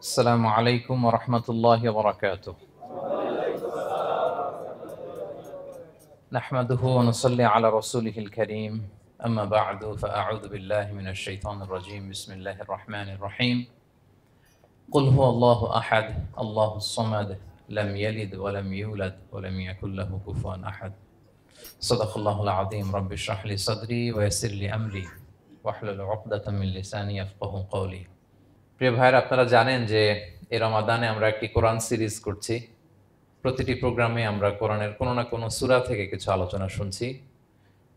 السلام عليكم ورحمة الله وبركاته. نحمده ونصلي على رسوله الكريم. أما بعد فأعوذ بالله من الشيطان الرجيم. بسم الله الرحمن الرحيم. قل هو الله أحد الله الصمد لم يلد ولم يولد ولم يكن له كفوا أحد. صدق الله العظيم. رب اشرح لي صدري ويسر لي أمري واحلل عقدة من لساني يفقهوا قولي. প্রিয় ভাইরা, আপনারা জানেন যে এই রমাদানে আমরা একটি কোরআন সিরিজ করছি। প্রতিটি প্রোগ্রামে আমরা কোরআনের কোনো না কোনো সূরা থেকে কিছু আলোচনা শুনছি।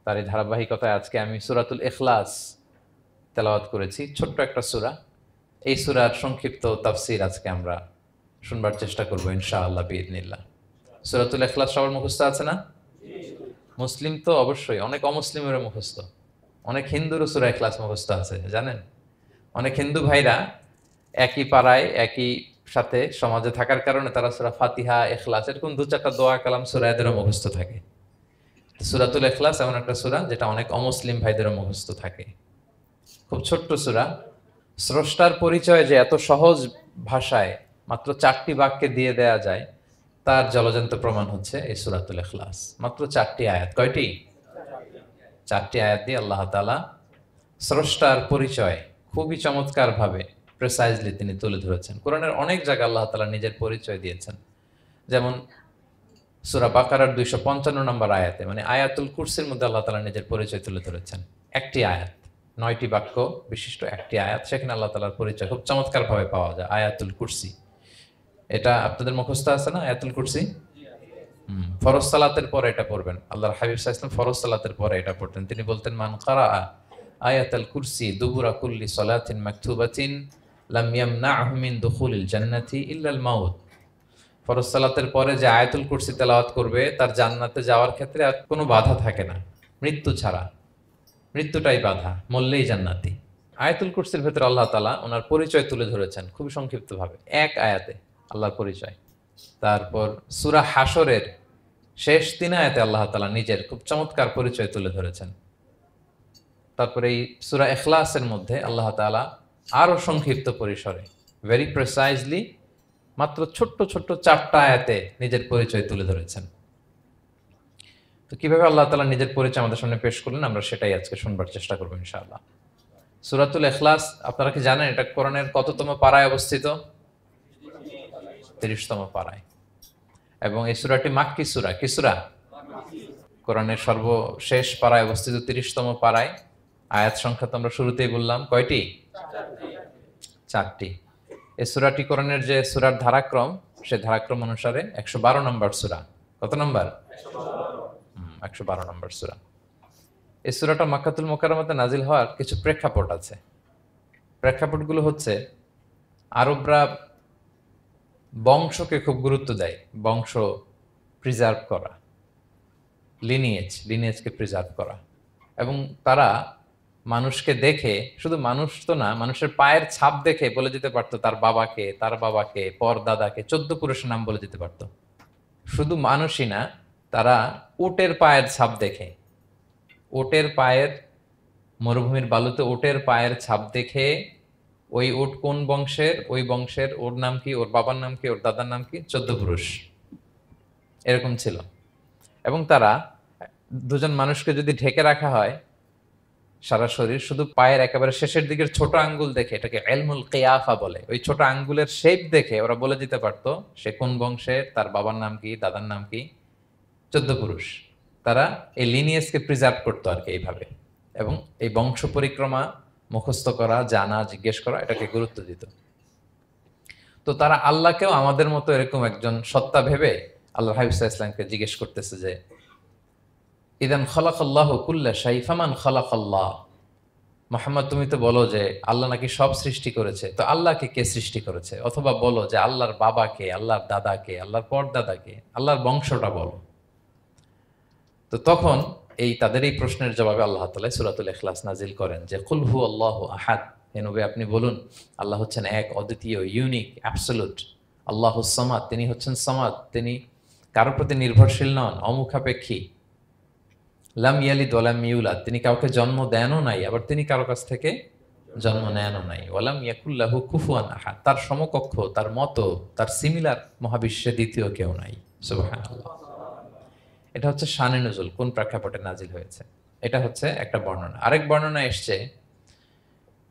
তার এই ধারাবাহিকতায় আজকে আমি সূরাতুল ইখলাস তেলাওয়াত করেছি, ছোট্ট একটা সূরা। এই সূরার সংক্ষিপ্ত তাফসীর আজকে আমরা শুনবার চেষ্টা করব ইনশাআল্লাহ বিইذনিল্লাহ। সূরাতুল ইখলাস সবার মুখস্থ আছে না? মুসলিম তো অবশ্যই, অনেক অমুসলিমেরও মুখস্থ, অনেক হিন্দুরও সূরা ইখলাস মুখস্থ আছে, জানেন? অনেক হিন্দু ভাইরা একই পাড়ায় একই সাথে সমাজে থাকার কারণে তারা সূরা ফাতিহা, ইখলাস এরকম দু চারটা দোয়া কালাম সূরা এদেরও মুখস্থ থাকে। সূরাতুল ইখলাস এমন একটা সূরা যেটা অনেক অমুসলিম ভাইদেরও মুখস্থ থাকে। খুব ছোট্ট সূরা। স্রষ্টার পরিচয় যে এত সহজ ভাষায় মাত্র 4টি বাক্যে দিয়ে দেয়া যায়, তার জলজন্ত প্রমাণ হচ্ছে এই সূরাতুল ইখলাস। মাত্র 4টি আয়াত। কয়টি? 4টি আয়াত দিয়ে আল্লাহ তাআলা স্রষ্টার পরিচয় খুবই চমৎকার ভাবে প্রেসাইজলি তিনি তুলে ধরেছেন। কোরআনের অনেক জায়গায় আল্লাহ তাআলা নিজের পরিচয় দিয়েছেন। যেমন সূরা বাকারার 255 নম্বর আয়াতে, মানে আয়াতুল কুরসির মধ্যে আল্লাহ তাআলা নিজের পরিচয় তুলে ধরেছেন। একটি আয়াত, 9টি বাক্য বিশিষ্ট একটি আয়াত, সেখানে আল্লাহ তাআলার পরিচয় খুব চমৎকার ভাবে পাওয়া যায়। আয়াতুল কুরসি, এটা আপনাদের মুখস্থ আছে না? আয়াতুল কুরসি ফরজ সালাতের পরে এটা পড়বেন। আল্লাহর হাবিব সাল্লাল্লাহু আলাইহি ওয়াসাল্লাম ফরজ সালাতের পরে এটা পড়তেন। তিনি বলতেন, মান কারাআ আয়াতুল কুরসি দুবুরা কুল্লি সালাতিন মাকতুবাতিন লাম ইয়ামনাহু মিন দুখুলিল জান্নাতি ইল্লাল মাউত। ফরজ সালাতের পরে যে আয়াতুল কুরসি তেলাওয়াত করবে তার জান্নাতে যাওয়ার ক্ষেত্রে আর কোনো বাধা থাকে না, মৃত্যু ছাড়া। মৃত্যুটাই বাধা, মরলেই জান্নাতি। আয়াতুল কুরসির ভেতরে আল্লাহ তাআলা ওনার পরিচয় তুলে ধরেছেন খুবই সংক্ষিপ্তভাবে, এক আয়াতে আল্লাহর পরিচয়। তারপর সূরা হাশরের শেষ 3 আয়াতে আল্লাহ তাআলা নিজের খুব চমৎকার পরিচয় তুলে ধরেছেন। তারপরে এই সূরা ইখলাসের মধ্যে আল্লাহ তাআলা আরো সংক্ষিপ্ত পরিসরে, ভেরি প্রিসাইজলি, মাত্র ছোট্ট ছোট্ট 4টা আয়াতে নিজের পরিচয় তুলে ধরেছেন। তো কিভাবে আল্লাহ তাআলা নিজের পরিচয় আমাদের সামনে পেশ করলেন, আমরা সেটাই আজকে শুনবার চেষ্টা করবো ইনশাআল্লাহ। সূরাতুল ইখলাস আপনারা কি জানেন এটা কোরআনের কততম পারায় অবস্থিত? 30তম পারায়। এবং এই সূরাটি মাক্কি সূরা। কি সূরা? কোরআনের সর্বশেষ পারায় অবস্থিত 30তম পারায়। আয়াত সংখ্যা তো আমরা শুরুতেই বললাম, কয়টি? 4টি। এই সূরাটি কোরআনের যে সূরার ধারাক্রম, সে ধারাক্রম অনুসারে 112 নম্বর সূরা। কত নম্বর? 112 নম্বর সূরা। এই সূরাটা মক্কাতুল মুকাররমাতে নাজিল হওয়ার কিছু প্রেক্ষাপট আছে। প্রেক্ষাপটগুলো হচ্ছে, আরবরা বংশকে খুব গুরুত্ব দেয়, বংশ প্রিজার্ভ করা, লিনিয়েজকে প্রিজার্ভ করা। এবং তারা মানুষকে দেখে, শুধু মানুষ তো না, মানুষের পায়ের ছাপ দেখে বলে দিতে পারতো তার বাবাকে, তার বাবাকে, পর দাদাকে, 14 পুরুষের নাম বলে দিতে পারতো। শুধু মানুষই না, তারা উটের পায়ের ছাপ দেখে, উটের পায়ের, মরুভূমির বালুতে উটের পায়ের ছাপ দেখে ওই উট কোন বংশের, ওই বংশের ওর নাম কি, ওর বাবার নাম কি, ওর দাদার নাম কি, 14 পুরুষ এরকম ছিল। এবং তারা দুজন মানুষকে যদি ঢেকে রাখা হয় সারা শরীর, শুধু পায়ের একেবারে শেষের দিকের ছোট আঙ্গুল দেখে, এটাকে ইলমুল কিয়াফা বলে, ওই ছোট আঙ্গুলের শেপ দেখে ওরা বলে দিতে পারতো সে কোন বংশের, তার বাবার নাম কি, দাদার নাম কি, 14 পুরুষ। তারা এই লিনিয়েজকে প্রিজার্ভ করতো আর কি এইভাবে। এবং এই বংশ পরিক্রমা মুখস্থ করা, জানা, জিজ্ঞেস করা, এটাকে গুরুত্ব দিত। তো তারা আল্লাহকেও আমাদের মতো এরকম একজন সত্তা ভেবে আল্লাহ হাবিব সাল্লাল্লাহু আলাইহি ওয়াসাল্লামকে জিজ্ঞেস করতেছে যে, ইদান খালাকাল্লাহু কুল্লা শাই ফামান খালাকাল্লাহ। মুহাম্মদ, তুমি তো বলো যে আল্লাহ নাকি সব সৃষ্টি করেছে, তো আল্লাহকে কে সৃষ্টি করেছে? অথবা বলো যে আল্লাহর বাবাকে, আল্লাহর দাদাকে, আল্লাহর পরদাদাকে, আল্লাহর বংশটা বলো। তো তখন তাদের এই প্রশ্নের জবাবে আল্লাহ তাআলা সূরাতুল ইখলাস নাজিল করেন যে, কুল হু আল্লাহু আহাদ। হে নবী, আপনি বলুন আল্লাহ হচ্ছেন এক, অদ্বিতীয়, ইউনিক, অ্যাবসলিউট। আল্লাহুস সামাদ, তিনি হচ্ছেন সামাদ, তিনি কারোর প্রতি নির্ভরশীল নন, অমুখাপেক্ষী। লাম ইয়ালিদ ওয়া লাম ইউলাদ, তিনি কাউকে জন্ম দেনও নাই, আবার তিনি কারো কাছ থেকে জন্ম নেয়ানো নাই। ওয়ালাম ইয়াকুল্লাহু কুফুয়ান আহাদ, তার সমকক্ষ, তার মতো, তার সিমিলার মহাবিশ্বে দ্বিতীয় কেউ নাই। সুবহানাল্লাহ। এটা হচ্ছে শানে নুজুল, কোন প্রেক্ষাপটে নাজিল হয়েছে, এটা হচ্ছে একটা বর্ণনা। আরেক বর্ণনা এসছে,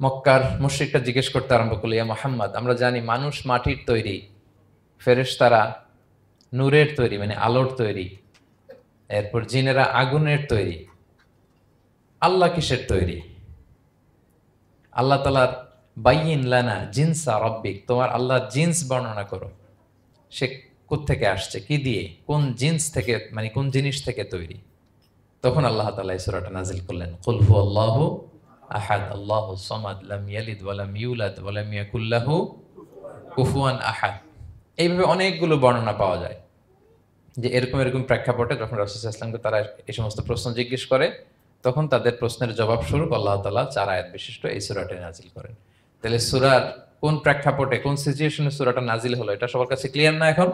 মক্কার মুশরিকরা জিজ্ঞেস করতে আরম্ভ করলো, ইয়া মুহাম্মদ, আমরা জানি মানুষ মাটির তৈরি, ফেরেশতারা নূরের তৈরি মানে আলোর তৈরি, এরপর জিনেরা আগুনের তৈরি, আল্লাহ কিসের তৈরি? আল্লাহ তাআলার বাইয়িন লানা জিনসা রাব্বিক, তোমার আল্লাহর জিন্স বর্ণনা করো, সে কোত্থেকে আসছে, কি দিয়ে, কোন জিন্স থেকে, মানে কোন জিনিস থেকে তৈরি? তখন আল্লাহ তাআলা এই সূরাটা নাজিল করলেন, কুল হুয়াল্লাহু আহাদ আল্লাহুস সামাদ লাম ইয়ালিদ ওয়া লাম ইউলাদ ওয়া লাম ইয়াকুল লাহু কুফুয়ান আহাদ। এইভাবে অনেকগুলো বর্ণনা পাওয়া যায় যে এরকম এরকম প্রেক্ষাপটে যখন রাসূল সাল্লাল্লাহু আলাইহি ওয়াসাল্লামকে তারা এই সমস্ত প্রশ্ন জিজ্ঞেস করে, তখন তাদের প্রশ্নের জবাব স্বরূপ আল্লাহ তাআলা 4 আয়াত বিশিষ্ট এই সূরাটি নাজিল করেন। তাহলে সূরার কোন প্রেক্ষাপটে, কোন সিচুয়েশনে সূরাটা নাজিল হলো, এটা সবার কাছে ক্লিয়ার না এখন?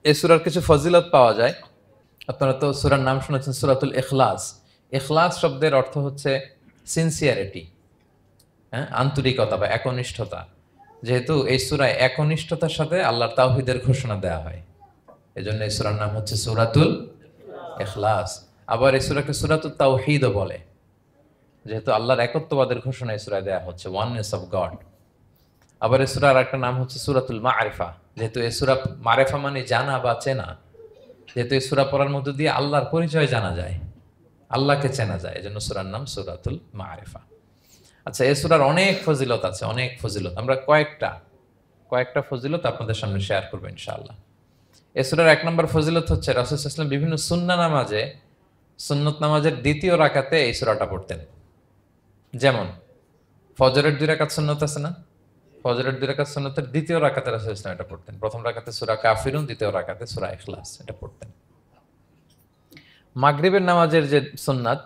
এই সূরার কিছু ফজিলত পাওয়া যায়। আপনারা তো সূরার নাম শুনেছেন সূরাতুল ইখলাস। ইখলাস শব্দের অর্থ হচ্ছে সিনসিয়ারিটি, হ্যাঁ, আন্তরিকতা বা একনিষ্ঠতা। যেহেতু এই সূরায় একনিষ্ঠতার সাথে আল্লাহর তাওহীদের ঘোষণা দেওয়া হয়, এজন্য এই সূরার নাম হচ্ছে সূরাতুল ইখলাস। আবার এই সূরাকে সূরাতুত তাওহীদও বলে, যেহেতু আল্লাহর একত্ববাদের ঘোষণা এই সূরায় দেওয়া হচ্ছে, ওয়াননেস অফ গড। আবার এই সূরার একটা নাম হচ্ছে সূরাতুল মারিফা, যেহেতু এই সূরা মারিফা মানে জানা বা চেনা, যেহেতু এই সূরা পড়ার মধ্য দিয়ে আল্লাহর পরিচয় জানা যায়, আল্লাহকে চেনা যায়, এজন্য সূরার নাম সূরাতুল মারিফা। আচ্ছা, এই সূরার অনেক ফজিলত আছে, অনেক ফজিলত। আমরা কয়েকটা ফজিলত আপনাদের সামনে শেয়ার করবো ইনশাআল্লাহ। এই সূরার 1 নম্বর ফজিলত হচ্ছে রাসূল সাল্লাল্লাহু আলাইহি ওয়াসাল্লাম বিভিন্ন সুন্নাহ নামাজে, সুন্নত নামাজের দ্বিতীয় রাকাতে এই সূরাটা পড়তেন। যেমন ফজরের 2 রাকাত সুন্নত আছে না, ফজরের 2 রাকাত সুন্নতের দ্বিতীয় রাকাতে রাসূল সাল্লাল্লাহু আলাইহি ওয়াসাল্লাম এটা পড়তেন। প্রথম রাকাতে সূরা কাফিরুন, দ্বিতীয় রাকাতে সূরা ইখলাস এটা পড়তেন। মাগরিবের নামাজের যে সুন্নাত,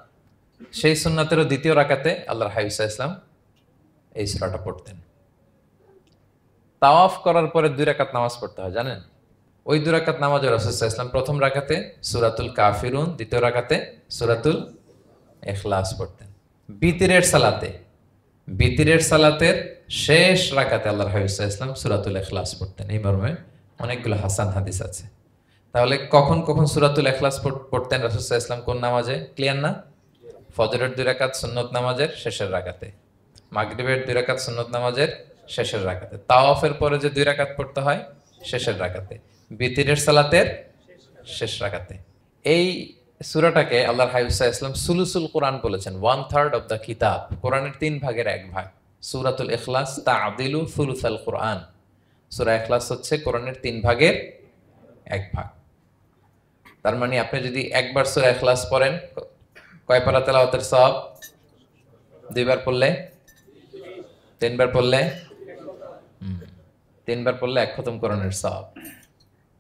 সেই সুন্নাতেরও দ্বিতীয় রাকাতে আল্লাহর হাবিব সাল্লাল্লাহু আলাইহি ওয়াসাল্লাম এই সূরাটা পড়তেন। তাওয়াফ করার পরে 2 রাকাত নামাজ পড়তে হয়, জানেন? ওই 2 রাকাত নামাজে রাসূল সাল্লাল্লাহু আলাইহি ওয়াসাল্লাম প্রথম রাকাতে সূরাতুল কাফিরুন, দ্বিতীয় রাকাতে সূরাতুল ইখলাস পড়তেন। বিতিরের সালাতের শেষ রাকাতে আল্লাহর হাবিব সাল্লাল্লাহু আলাইহি ওয়াসাল্লাম সূরাতুল ইখলাস পড়তেন। এই মর্মে অনেকগুলো হাসান হাদিস আছে। তাহলে কখন কখন সূরাতুল ইখলাস পড়তেন রাসূল সাল্লাল্লাহু আলাইহি ওয়াসাল্লাম, কোন নামাজে? ক্লিয়ার না? ফজরের 2 রাকাত সুন্নত নামাজের শেষের রাকাতে, মাগরিবের 2 রাকাত সুন্নত নামাজের শেষের রাকাতে, তাওয়াফের পরে যে 2 রাকাত পড়তে হয় শেষের রাকাতে, বিতিরের সালাতের শেষ রাকাতে। এই সূরাটাকে আল্লাহর হাবিব সাল্লাল্লাহু আলাইহি ওয়াসাল্লাম সুলুসুল কোরআন বলেছেন, 1/3 অফ দ্য কিতাব, কোরআনের 3 ভাগের 1 ভাগ। সূরাতুল ইখলাস তা'দিলু সুলুসাল কোরআন, সূরা ইখলাস হচ্ছে কোরআনের 3 ভাগের 1 ভাগ। তার মানে আপনি যদি একবার সূরা ইখলাস পড়েন, কয় পারা তেলাওয়াতের সওয়াব? 2 বার পড়লে, 3 বার পড়লে, 3 বার পড়লে 1 খতম কোরআনের সওয়াব।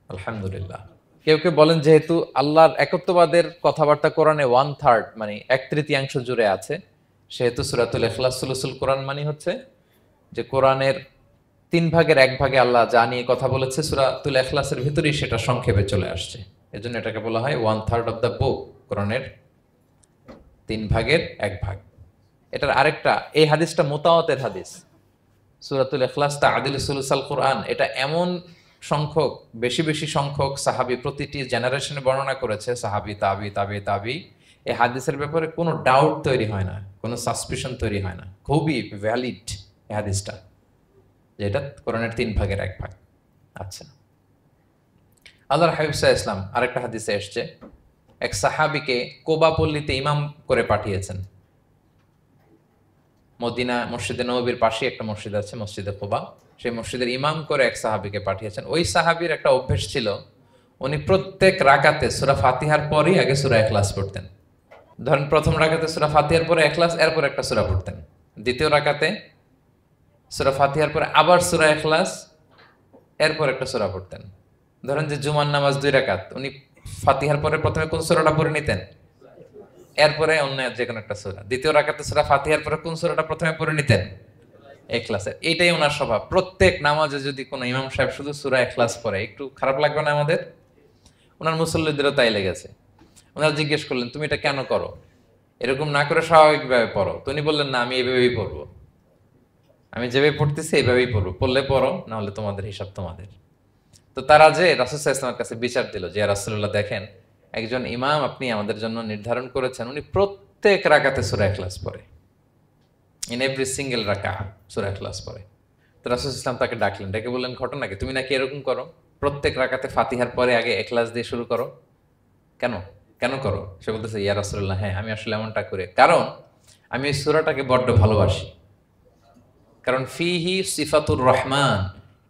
আলহামদুলিল্লাহ। কেউ কেউ বলেন যেহেতু আল্লাহর একত্ববাদের কথাবার্তা কোরআনে 1/3 মানে 1/3 জুড়ে আছে, সেহেতু সূরাতুল ইখলাস সুলুসুল কোরআন মানে হচ্ছে যে কোরআনের 3 ভাগের 1 ভাগে আল্লাহ যা নিয়ে কথা বলেছে সূরাতুল ইখলাসের ভিতরেই সেটা সংক্ষেপে চলে আসছে। এজন্য এটাকে বলা হয় 1/3 অফ দ্য বুক, কোরআনের 3 ভাগের 1 ভাগ। এটার আরেকটা, এই হাদিসটা মুতাওয়াতির হাদিস, সূরাতুল ইখলাস তা'দিলু সুলুসাল কোরআন, এটা এমন সংখ্যক, বেশি বেশি সংখ্যক সাহাবী প্রতিটি জেনারেশনে বর্ণনা করেছে, সাহাবী, তাবি, এই হাদিসের ব্যাপারে কোনো ডাউট তৈরি হয় না, কোনো সাসপিশন তৈরি হয় না, খুবই ভ্যালিড এই হাদিসটা, যেটা কোরআনের 3 ভাগের 1 ভাগ। আচ্ছা, আল্লাহর হাবিব সাল্লাল্লাহু আলাইহি ওয়াসাল্লাম আরেকটা হাদিসে এসেছে, এক সাহাবীকে কোবা পল্লীতে ইমাম করে পাঠিয়েছেন। মদিনা মসজিদে নববীর পাশে একটা মসজিদ আছে, মসজিদে কোবা, সেই মসজিদের ইমাম করে এক সাহাবীকে পাঠিয়েছেন। ওই সাহাবীর একটা অভ্যেস ছিল, উনি প্রত্যেক রাকাতে সূরা ফাতিহার পরেই আগে সূরা ইখলাস পড়তেন। ধরেন প্রথম রাকাতে সূরা ফাতিহার পরে ইখলাস, এরপর একটা সূরা পড়তেন। দ্বিতীয় রাকাতে সূরা ফাতিহার পরে আবার সূরা ইখলাস, এরপর একটা সূরা পড়তেন। ধরেন যে জুমার নামাজ 2 রাকাত, উনি ফাতিহার পরে প্রথমে কোন সূরাটা পড়ে নিতেন, এরপরে অন্য যে কোনো একটা সূরা। দ্বিতীয় রাকাতে সূরা ফাতিহার পরে কোন সূরাটা প্রথমে পড়ে নিতেন? ইখলাসের। এটাই ওনার স্বভাব। প্রত্যেক নামাজে যদি কোনো ইমাম সাহেব শুধু সূরা ইখলাস পড়ে, একটু খারাপ লাগবে না আমাদের? ওনার মুসল্লিদেরও তাই লেগেছে। ওনারা জিজ্ঞেস করলেন, তুমি এটা কেন করো? এরকম না করে স্বাভাবিকভাবে পড়ো। তো উনি বললেন, না, আমি এইভাবেই পড়বো। আমি যেভাবে পড়তেছি এইভাবেই পড়ো, পড়লে পড়ো, না হলে তোমাদের হিসাব তোমাদের। তো তারা যে রাসূল সাল্লাল্লাহু আলাইহি ওয়াসাল্লামের কাছে বিচার দিল যে, ইয়া রাসূলুল্লাহ, দেখেন একজন ইমাম আপনি আমাদের জন্য নির্ধারণ করেছেন, উনি প্রত্যেক রাকাতে সূরা ইখলাস পড়ে, ইন এভরি সিঙ্গেল রাকা সূরা ইখলাস পড়ে। তো রাসূল সাল্লাল্লাহু আলাইহি ওয়াসাল্লাম তাকে ডাকলেন, ডেকে বললেন, ঘটনা কি, তুমি নাকি এরকম করো, প্রত্যেক রাকাতে ফাতিহার পরে আগে ইখলাস দিয়ে শুরু করো, কেন কেন করো? সে বলতেছে, ইয়া রাসূলুল্লাহ, হ্যাঁ আমি আসলে এমনটা করে, কারণ আমি এই সূরাটাকে বড্ড ভালোবাসি। কারণ ফিহি সিফাতুর রহমান,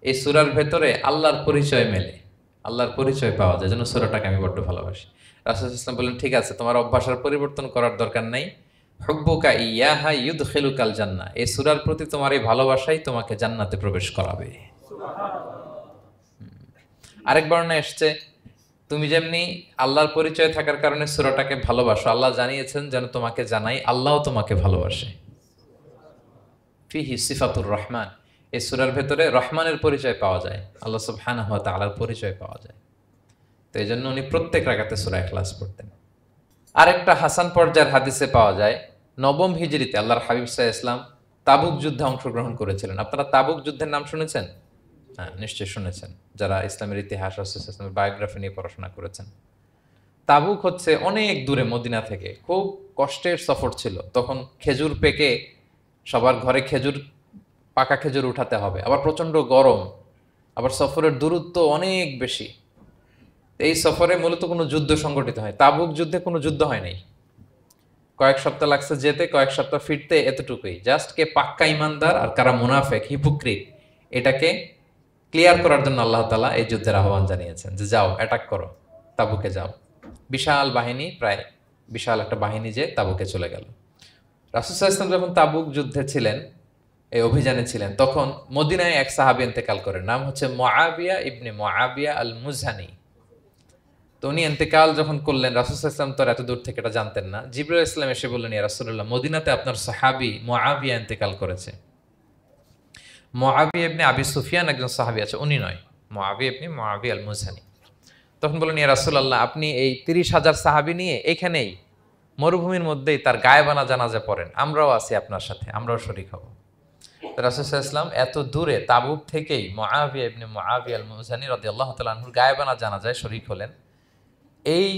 এই সূরার ভেতরে আল্লাহর পরিচয় মেলে, আল্লাহর পরিচয় পাওয়া যায়, যেন সূরাটাকে আমি বড্ড ভালোবাসি। রাসূল সাল্লাল্লাহু আলাইহি ওয়াসাল্লাম বললেন, ঠিক আছে, তোমার অভ্যাসের পরিবর্তন করার দরকার নাই, হুব্বুকা ইয়াহা ইউদখিলুকাল জান্নাহ, এই সূরার প্রতি তোমার এই ভালোবাসাই তোমাকে জান্নাতে প্রবেশ করাবে। আরেক বর্ণনায় এসেছে, তুমি যেমনি আল্লাহর পরিচয় থাকার কারণে সূরাটাকে ভালোবাসো, আল্লাহ জানিয়েছেন যেন তোমাকে জানাই আল্লাহও তোমাকে ভালোবাসে। ফিহি সিফাতুর রহমান, এই সূরার ভেতরে রহমানের পরিচয় পাওয়া যায়, আল্লাহ সুবহানাহু ওয়া তাআলার পরিচয় পাওয়া যায়। তো এই জন্য উনি প্রত্যেক রাকাতে সূরা ইখলাস পড়তেন। আরেকটা হাসান পর্যায়ের হাদিসে পাওয়া যায়, নবম হিজরিতে আল্লাহর হাবিব সাল্লাল্লাহু আলাইহি ওয়াসাল্লাম তাবুক যুদ্ধে অংশগ্রহণ করেছিলেন। আপনারা তাবুক যুদ্ধের নাম শুনেছেন? হ্যাঁ, নিশ্চয়ই শুনেছেন, যারা ইসলামের ইতিহাস, রাসূল সাল্লাল্লাহু আলাইহি ওয়াসাল্লামের বায়োগ্রাফি নিয়ে পড়াশোনা করেছেন। তাবুক হচ্ছে অনেক দূরে মদিনা থেকে, খুব কষ্টের সফর ছিল। তখন খেজুর পেকে সবার ঘরে খেজুর, পাকা খেজুর উঠাতে হবে, আবার প্রচণ্ড গরম, আবার সফরের দূরত্ব অনেক বেশি। এই সফরে মূলত কোনো যুদ্ধ সংগঠিত হয়, তাবুক যুদ্ধে কোনো যুদ্ধ হয় নাই। কয়েক সপ্তাহ লাগছে যেতে, কয়েক সপ্তাহ ফিরতে, এতটুকুই। জাস্ট কে পাক্কা ইমানদার আর কারা মুনাফেক, হিপোক্রিট, এটাকে ক্লিয়ার করার জন্য আল্লাহ তাআলা এই যুদ্ধের আহ্বান জানিয়েছেন যে যাও, অ্যাটাক করো, তাবুকে যাও। বিশাল বাহিনী, প্রায় বিশাল একটা বাহিনী যে তাবুকে চলে গেল। রাসূল সাল্লাল্লাহু আলাইহি ওয়াসাল্লাম যখন তাবুক যুদ্ধে ছিলেন, এই অভিযানে ছিলেন, তখন মদিনায় এক সাহাবী ইন্তেকাল করেন, নাম হচ্ছে মুআবিয়া ইবনে মুআবিয়া আল মুজহানি। তো উনি ইন্তেকাল যখন করলেন, রাসূল সাল্লাল্লাহু আলাইহি ওয়াসাল্লাম তো এত দূর থেকে এটা জানতেন না। জিবরাইল আলাইহিস সালাম এসে বললেন, ইয়া রাসূলুল্লাহ, মদিনাতে আপনার সাহাবী মুআবিয়া ইন্তেকাল করেছে। মুআবিয়া ইবনে আবি সুফিয়ান একজন সাহাবী আছে, উনি নয়, মুআবিয়া ইবনে মুআবিয়া আল মুজহানি। তখন বললেন, ইয়া রাসূলুল্লাহ, আপনি এই ৩০,০০০ সাহাবী নিয়ে এখানেই মরুভূমির মধ্যেই তার গায়েবানা জানাজা পড়েন, আমরাও আছি আপনার সাথে, আমরাও শরীক হব। রাসূল সাল্লাল্লাহু আলাইহি ওয়াসাল্লাম এত দূরে তাবুক থেকেই মুআবিয়া ইবনে মুআবিয়া আল মুজহানি রাদিয়াল্লাহু তাআলা আনহুর গায়েবানা জানাজায় শরীক হলেন। এই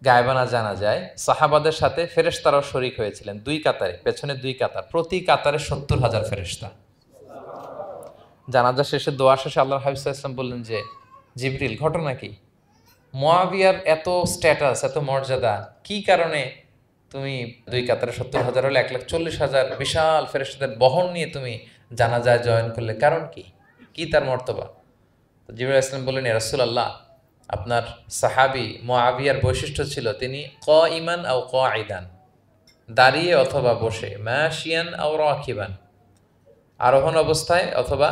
গায়েবানা জানাজায় সাহাবাদের সাথে ফেরেশতারাও শরীক হয়েছিলেন, দুই কাতারে, পেছনে দুই কাতার, প্রতি কাতারে ৭০,০০০ ফেরেশতা। জানাজা শেষে, দোয়া শেষে আল্লাহর হাবিব সাল্লাল্লাহু আলাইহি ওয়াসাল্লাম বললেন যে, জিবরিল, ঘটনা কি? মুআবিয়ার এত স্ট্যাটাস, এত মর্যাদা, কি কারণে তুমি দুই কাতারে ৭০,০০০ হলে ১,৪০,০০০ বিশাল ফেরেশতাদের বহন নিয়ে তুমি জানাজায় জয়েন করলে, কারণ কি? কি তার মর্তবা? তো জিবরাইল আলাইহিস সালাম বললেন, ইয়া রাসূলুল্লাহ, আপনার সাহাবী মুআবিয়ার বৈশিষ্ট্য ছিল তিনি কাইমান আও কাঈদান, দাঁড়িয়ে অথবা বসে, মাশিয়ান আও রাকিবান, আরোহণ অবস্থায় অথবা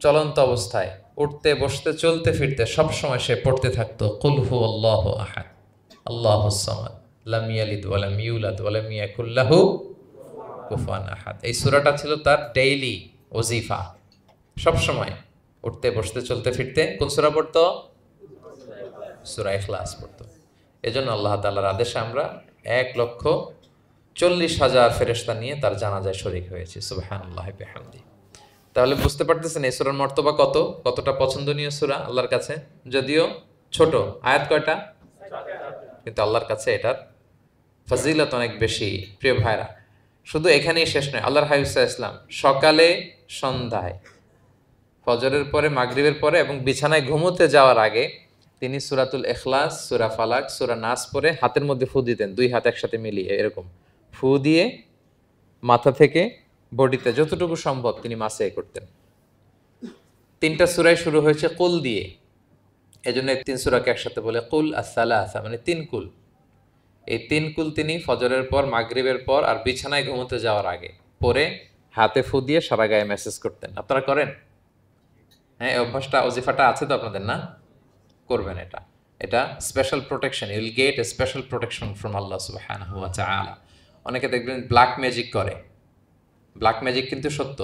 চলন্ত অবস্থায়, উঠতে বসতে চলতে ফিরতে সবসময় সে পড়তে থাকতো কুল হুয়াল্লাহু আহাদ আল্লাহুস সামাদ লাম ইয়ালিদ ওয়া লাম ইউলাদ ওয়া লাম ইয়াকুল লাহু কুফুয়ান আহাদ। এই সূরাটা ছিল তার ডেইলি ওজিফা, সবসময় উঠতে বসতে চলতে ফিরতে কোন সূরা পড়তো? সূরা ইখলাস পড়তো। এজন্য আল্লাহ তাআলার আদেশে আমরা ১,৪০,০০০ ফেরেশতা নিয়ে তার জানাজায় শরীক হয়েছি। সুবহানাল্লাহি ওয়া বিহামদিহি। তাহলে বুঝতে পারতেছেন এই সূরার মর্তবা কতটা পছন্দনীয় সূরা আল্লাহর কাছে। যদিও ছোট, আয়াত কয়টা? কিন্তু আল্লাহর কাছে এটার ফজিলত অনেক বেশি। প্রিয় ভাইরা, শুধু এখানেই শেষ নয়, আল্লাহর হাবিব সাল্লাল্লাহু আলাইহি ওয়াসাল্লাম সকালে, সন্ধ্যায়, ফজরের পরে, মাগরিবের পরে এবং বিছানায় ঘুমোতে যাওয়ার আগে তিনি সূরাতুল ইখলাস, সূরা ফালাক, সূরা নাস পড়ে হাতের মধ্যে ফু দিতেন, দুই হাত একসাথে মিলিয়ে এরকম ফু দিয়ে মাথা থেকে বডিতে যতটুকু সম্ভব তিনি মাসে করতেন। ৩টা সূরাই শুরু হয়েছে কুল দিয়ে, এজন্য ৩ সূরাকে একসাথে বলে কুল আস-সালাসা, মানে ৩ কুল। এই ৩ কুল তিনি ফজরের পর, মাগরিবের পর আর বিছানায় ঘুমোতে যাওয়ার আগে পরে হাতে ফু দিয়ে সারা গায়ে মেসেজ করতেন। আপনারা করেন? হ্যাঁ, এই অভ্যাসটা, ওজিফাটা আছে তো আপনাদের, না? করবেন এটা। এটা special protection, you will get a special protection from Allah সুবহানাহু ওয়া তাআলা। অনেকে দেখবেন ব্ল্যাক ম্যাজিক করে, ব্ল্যাক ম্যাজিক কিন্তু সত্য,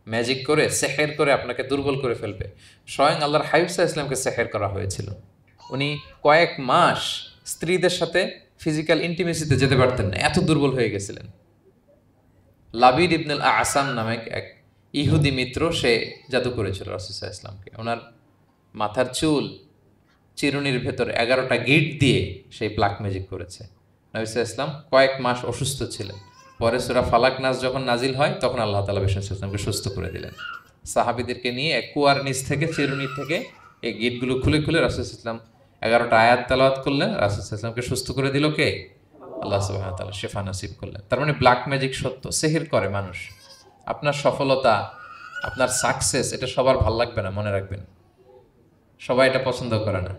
ম্যাজিক করে, সেহের করে আপনাকে দুর্বল করে ফেলবে। স্বয়ং আল্লাহর হাবিব সাল্লাল্লাহু আলাইহি ওয়াসাল্লামকে সেহের করা হয়েছিল। উনি কয়েক মাস স্ত্রীদের সাথে ফিজিক্যাল ইন্টিমেসিতে যেতে পারতেন না, এত দুর্বল হয়ে গেছিলেন। লাবিদ ইবনুল আসাম নামে এক ইহুদি মিত্র, সে জাদু করেছিল রাসূল সাল্লাল্লাহু আলাইহি ওয়াসাল্লামকে। ওনার মাথার চুল চিরুনির ভেতর 11টা গিট দিয়ে সেই ব্ল্যাক ম্যাজিক করেছে। নবী সাল্লাল্লাহু আলাইহি ওয়াসাল্লাম কয়েক মাস অসুস্থ ছিলেন। পরে সূরা ফালাক নাস যখন নাজিল হয় তখন আল্লাহ তাআলা রাসূল সাল্লাল্লাহু আলাইহি ওয়াসাল্লামকে সুস্থ করে দিলেন। সাহাবীদেরকে নিয়ে এক কুয়ার নিচ থেকে, চিরুনি থেকে এই গিটগুলো খুলে খুলে রাসূল সাল্লাল্লাহু আলাইহি ওয়াসাল্লাম 11টা আয়াত তেলাওয়াত করলেন। রাসূল সাল্লাল্লাহু আলাইহি ওয়াসাল্লামকে সুস্থ করে দিল কে? আল্লাহ সুবহানাহু ওয়া তাআলা শিফা নসিব করলেন। তার মানে ব্ল্যাক ম্যাজিক সত্য, সিহির করে মানুষ। আপনার সফলতা, আপনার সাকসেস, এটা সবার ভাল লাগবে না, মনে রাখবেন। সবাই এটা পছন্দ করে না।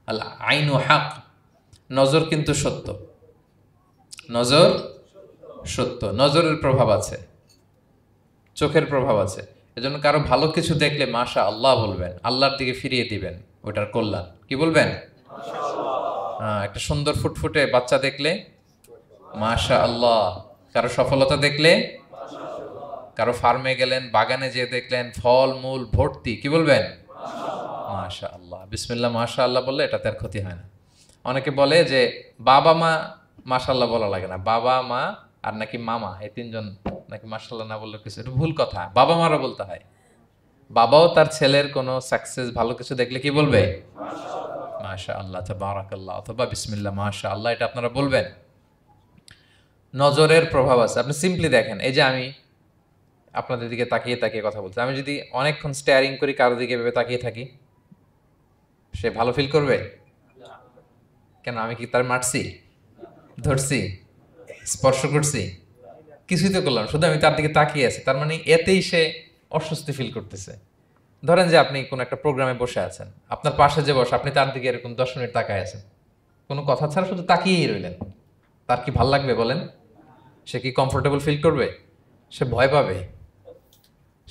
আল আইনু হক, নজর কিন্তু সত্য। নজর সত্য, নজরের প্রভাব আছে, চোখের প্রভাব আছে। এজন্য কারো ভালো কিছু দেখলে মাশা আল্লাহ বলবেন, আল্লাহর দিকে ফিরিয়ে দিবেন ওটার কল্যাণ। কি বলবেন? একটা সুন্দর ফুটফুটে বাচ্চা দেখলে মাশা আল্লাহ। কারো সফলতা দেখলে, কারো ফার্মে গেলেন, বাগানে যেয়ে দেখলেন ফল মূল ভর্তি, কি বলবেন? মাশা আল্লাহ। বিসমিল্লাহ মাশা আল্লাহ বললে এটাতে আর ক্ষতি হয় না। অনেকে বলে যে বাবা মা মাশাআল্লাহ বলা লাগে না, বাবা মা আর নাকি মামা, এই তিনজন নাকি মাশাআল্লাহ না বললে কিছু, এটা ভুল কথা। বাবা মারও বলতে হয়। বাবাও তার ছেলের কোনো সাকসেস, ভালো কিছু দেখলে কি বলবে? মাশা আল্লাহ, তাবারাকাল্লাহ, অথবা বিসমিল্লাহ মাশা আল্লাহ, এটা আপনারা বলবেন। নজরের প্রভাব আছে। আপনি সিম্পলি দেখেন, এই যে আমি আপনাদের দিকে তাকিয়ে তাকিয়ে কথা বলছি, আমি যদি অনেকক্ষণ স্টেয়ারিং করি, কারো দিকে ভেবে তাকিয়ে থাকি, সে ভালো ফিল করবে? কেন? আমি কি তার মারছি, ধরছি, স্পর্শ করছি? কিছুই তো করলাম, শুধু আমি তার দিকে তাকিয়ে আছি। তার মানে এতেই সে অস্বস্তি ফিল করতেছে। ধরেন যে আপনি কোনো একটা প্রোগ্রামে বসে আছেন, আপনার পাশে যে বসে, আপনি তার দিকে এরকম 10 মিনিট তাকায় আছেন, কোনো কথা ছাড়া শুধু তাকিয়েই রইলেন। তার কি ভাল লাগবে বলেন? সে কি কমফোর্টেবল ফিল করবে? সে ভয় পাবে,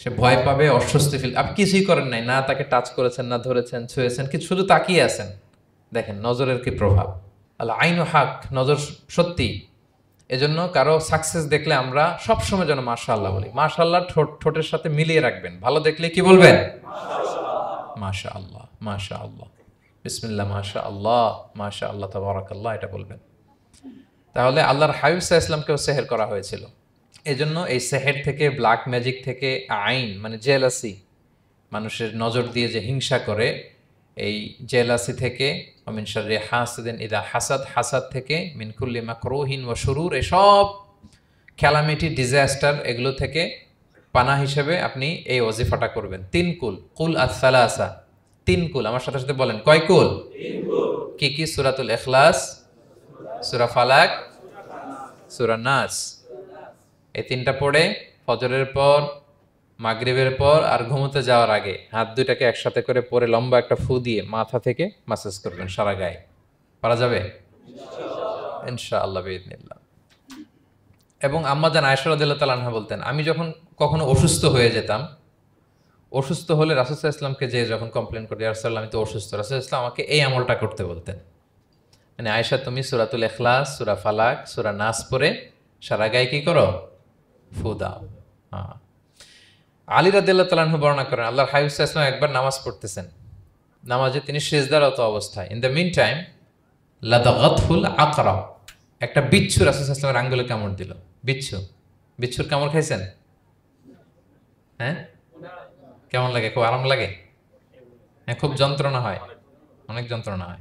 সে ভয় পাবে, অস্বস্তি ফিল। আপনি কিছুই করেন নাই, না তাকে টাচ করেছেন, না ধরেছেন, ছুঁয়েছেন, কিন্তু শুধু তাকিয়ে আছেন। দেখেন নজরের কি প্রভাব। আল্লাহ আইনু হক, নজর সত্যি। এজন্য কারো সাকসেস দেখলে আমরা সবসময় যেন মাশাআল্লাহ বলি। মাশাআল্লাহ ঠোঁটের সাথে মিলিয়ে রাখবেন। ভালো দেখলে কি বলবেন? মাশাআল্লাহ, মাশাআল্লাহ, বিসমিল্লাহ মাশাআল্লাহ, মাশাআল্লাহ, তাবারাকাল্লাহ, এটা বলবেন। তাহলে আল্লাহর হাবিব সাল্লাল্লাহু আলাইহি ওয়াসাল্লামকেও সেহের করা হয়েছিল। এজন্য এই সেহের থেকে, ব্ল্যাক ম্যাজিক থেকে, আইন মানে জেলাসি, মানুষের নজর দিয়ে যে হিংসা করে, এই জেলাসি থেকে, মিন শাররি হাসিদিন ইযা হাসাদ, হাসাদ থেকে, মিন কুল্লি মাকরুহিন ওয়া শুরুর, এসব ক্যালামিটি, ডিজাস্টার, এগুলো থেকে পানাহ হিসেবে আপনি এই ওয়াজিফাটা করবেন। 3 কুল, কুল আস-সালাসা, 3 কুল। আমার সাথে সাথে বলেন, কয় কুল? 3 কুল। কি কি? সূরাতুল ইখলাস, সূরা ফালাক, সূরা নাস। এই 3টা পড়ে ফজরের পর, মাগরিবের পর আর ঘুমোতে যাওয়ার আগে হাত দুইটাকে একসাথে করে পরে লম্বা একটা ফু দিয়ে মাথা থেকে মাসাজ করবেন সারা গায়ে। পারা যাবে ইনশাআল্লাহ বিইذنিল্লাহ। এবং আম্মা জান আয়েশা রাদিয়াল্লাহু তাআলা আনহা বলতেন, আমি যখন কখনো অসুস্থ হয়ে যেতাম, অসুস্থ হলে রাসূল সাল্লাল্লাহু আলাইহি ওয়াসাল্লামকে যে যখন কমপ্লেইন করতে, ইয়া রাসূলুল্লাহ আমি তো অসুস্থ, রাসূল সাল্লাল্লাহু আলাইহি ওয়াসাল্লাম আমাকে এই আমলটা করতে বলতেন। মানে আয়েশা, তুমি সূরাতুল ইখলাস, সূরা ফালাক, সূরা নাস পড়ে সারা গায়ে কি করো? ফু দাও। হ্যাঁ। আলী রাদিয়াল্লাহু তাআলা আনহু বর্ণনা করেন, আল্লাহর হাবিব সাল্লাল্লাহু আলাইহি ওয়াসাল্লাম একবার নামাজ পড়তেছেন, নামাজে তিনি সিজদারত অবস্থায়, ইন দ্য মিন টাইম লাদাগাতহুল আকরা, একটা বিচ্ছু রাসূল সাল্লাল্লাহু আলাইহি ওয়াসাল্লামের আঙ্গুলে কামড় দিল। বিচ্ছু, বিচ্ছুর কামড় খাইছেন? হ্যাঁ, কেমন লাগে? খুব আরাম লাগে? হ্যাঁ, খুব যন্ত্রণা হয়, অনেক যন্ত্রণা হয়।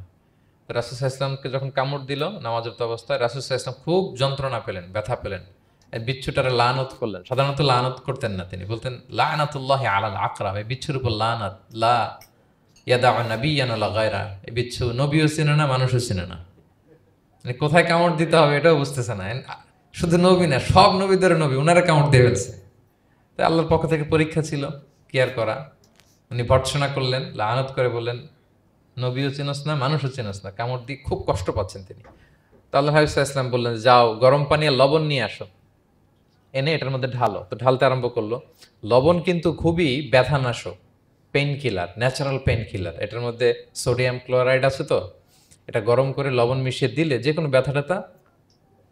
রাসূল সাল্লাল্লাহু আলাইহি ওয়াসাল্লামকে যখন কামড় দিল নামাজের অবস্থায়, রাসূল সাল্লাল্লাহু আলাইহি ওয়াসাল্লাম খুব যন্ত্রণা পেলেন, ব্যথা পেলেন। এই বিচ্ছুটারে লানত করলেন। সাধারণত লানত করতেন না, তিনি বলতেন লানাতুল্লাহি আলাল আকরা, এই বিচ্ছুর উপর লানাত, লা ইয়াদাউ নাবিয়্যান ওয়ালা গায়রা। এই বিচ্ছু নবীও চিনে না, মানুষও চিনে না। মানে কোথায় কামড় দিতে হবে এটাও বুঝতেছে না। শুধু নবী না, সব নবীদের নবী, ওনারা কামড় দিয়ে ফেলছে। তাই আল্লাহর পক্ষ থেকে পরীক্ষা ছিল, কেয়ার করা। উনি ভর্ৎসনা করলেন, লানত করে বললেন, নবীও চিনস না, মানুষও চিনস না, কামড় দিয়ে খুব কষ্ট পাচ্ছেন তিনি। তো আল্লাহ হাবিব সাল্লাল্লাহু আলাইহি ওয়াসাল্লাম বললেন, যাও গরম পানি আর লবণ নিয়ে আসো, এনে এটার মধ্যে ঢালো। তো ঢালতে আরম্ভ করলো। লবণ কিন্তু খুবই ব্যথানাশক, pain killer, natural pain killer. এটার মধ্যে সোডিয়াম ক্লোরাইড আছে, তো এটা গরম করে লবণ মিশিয়ে দিলে যে কোনো ব্যথা ট্যাথা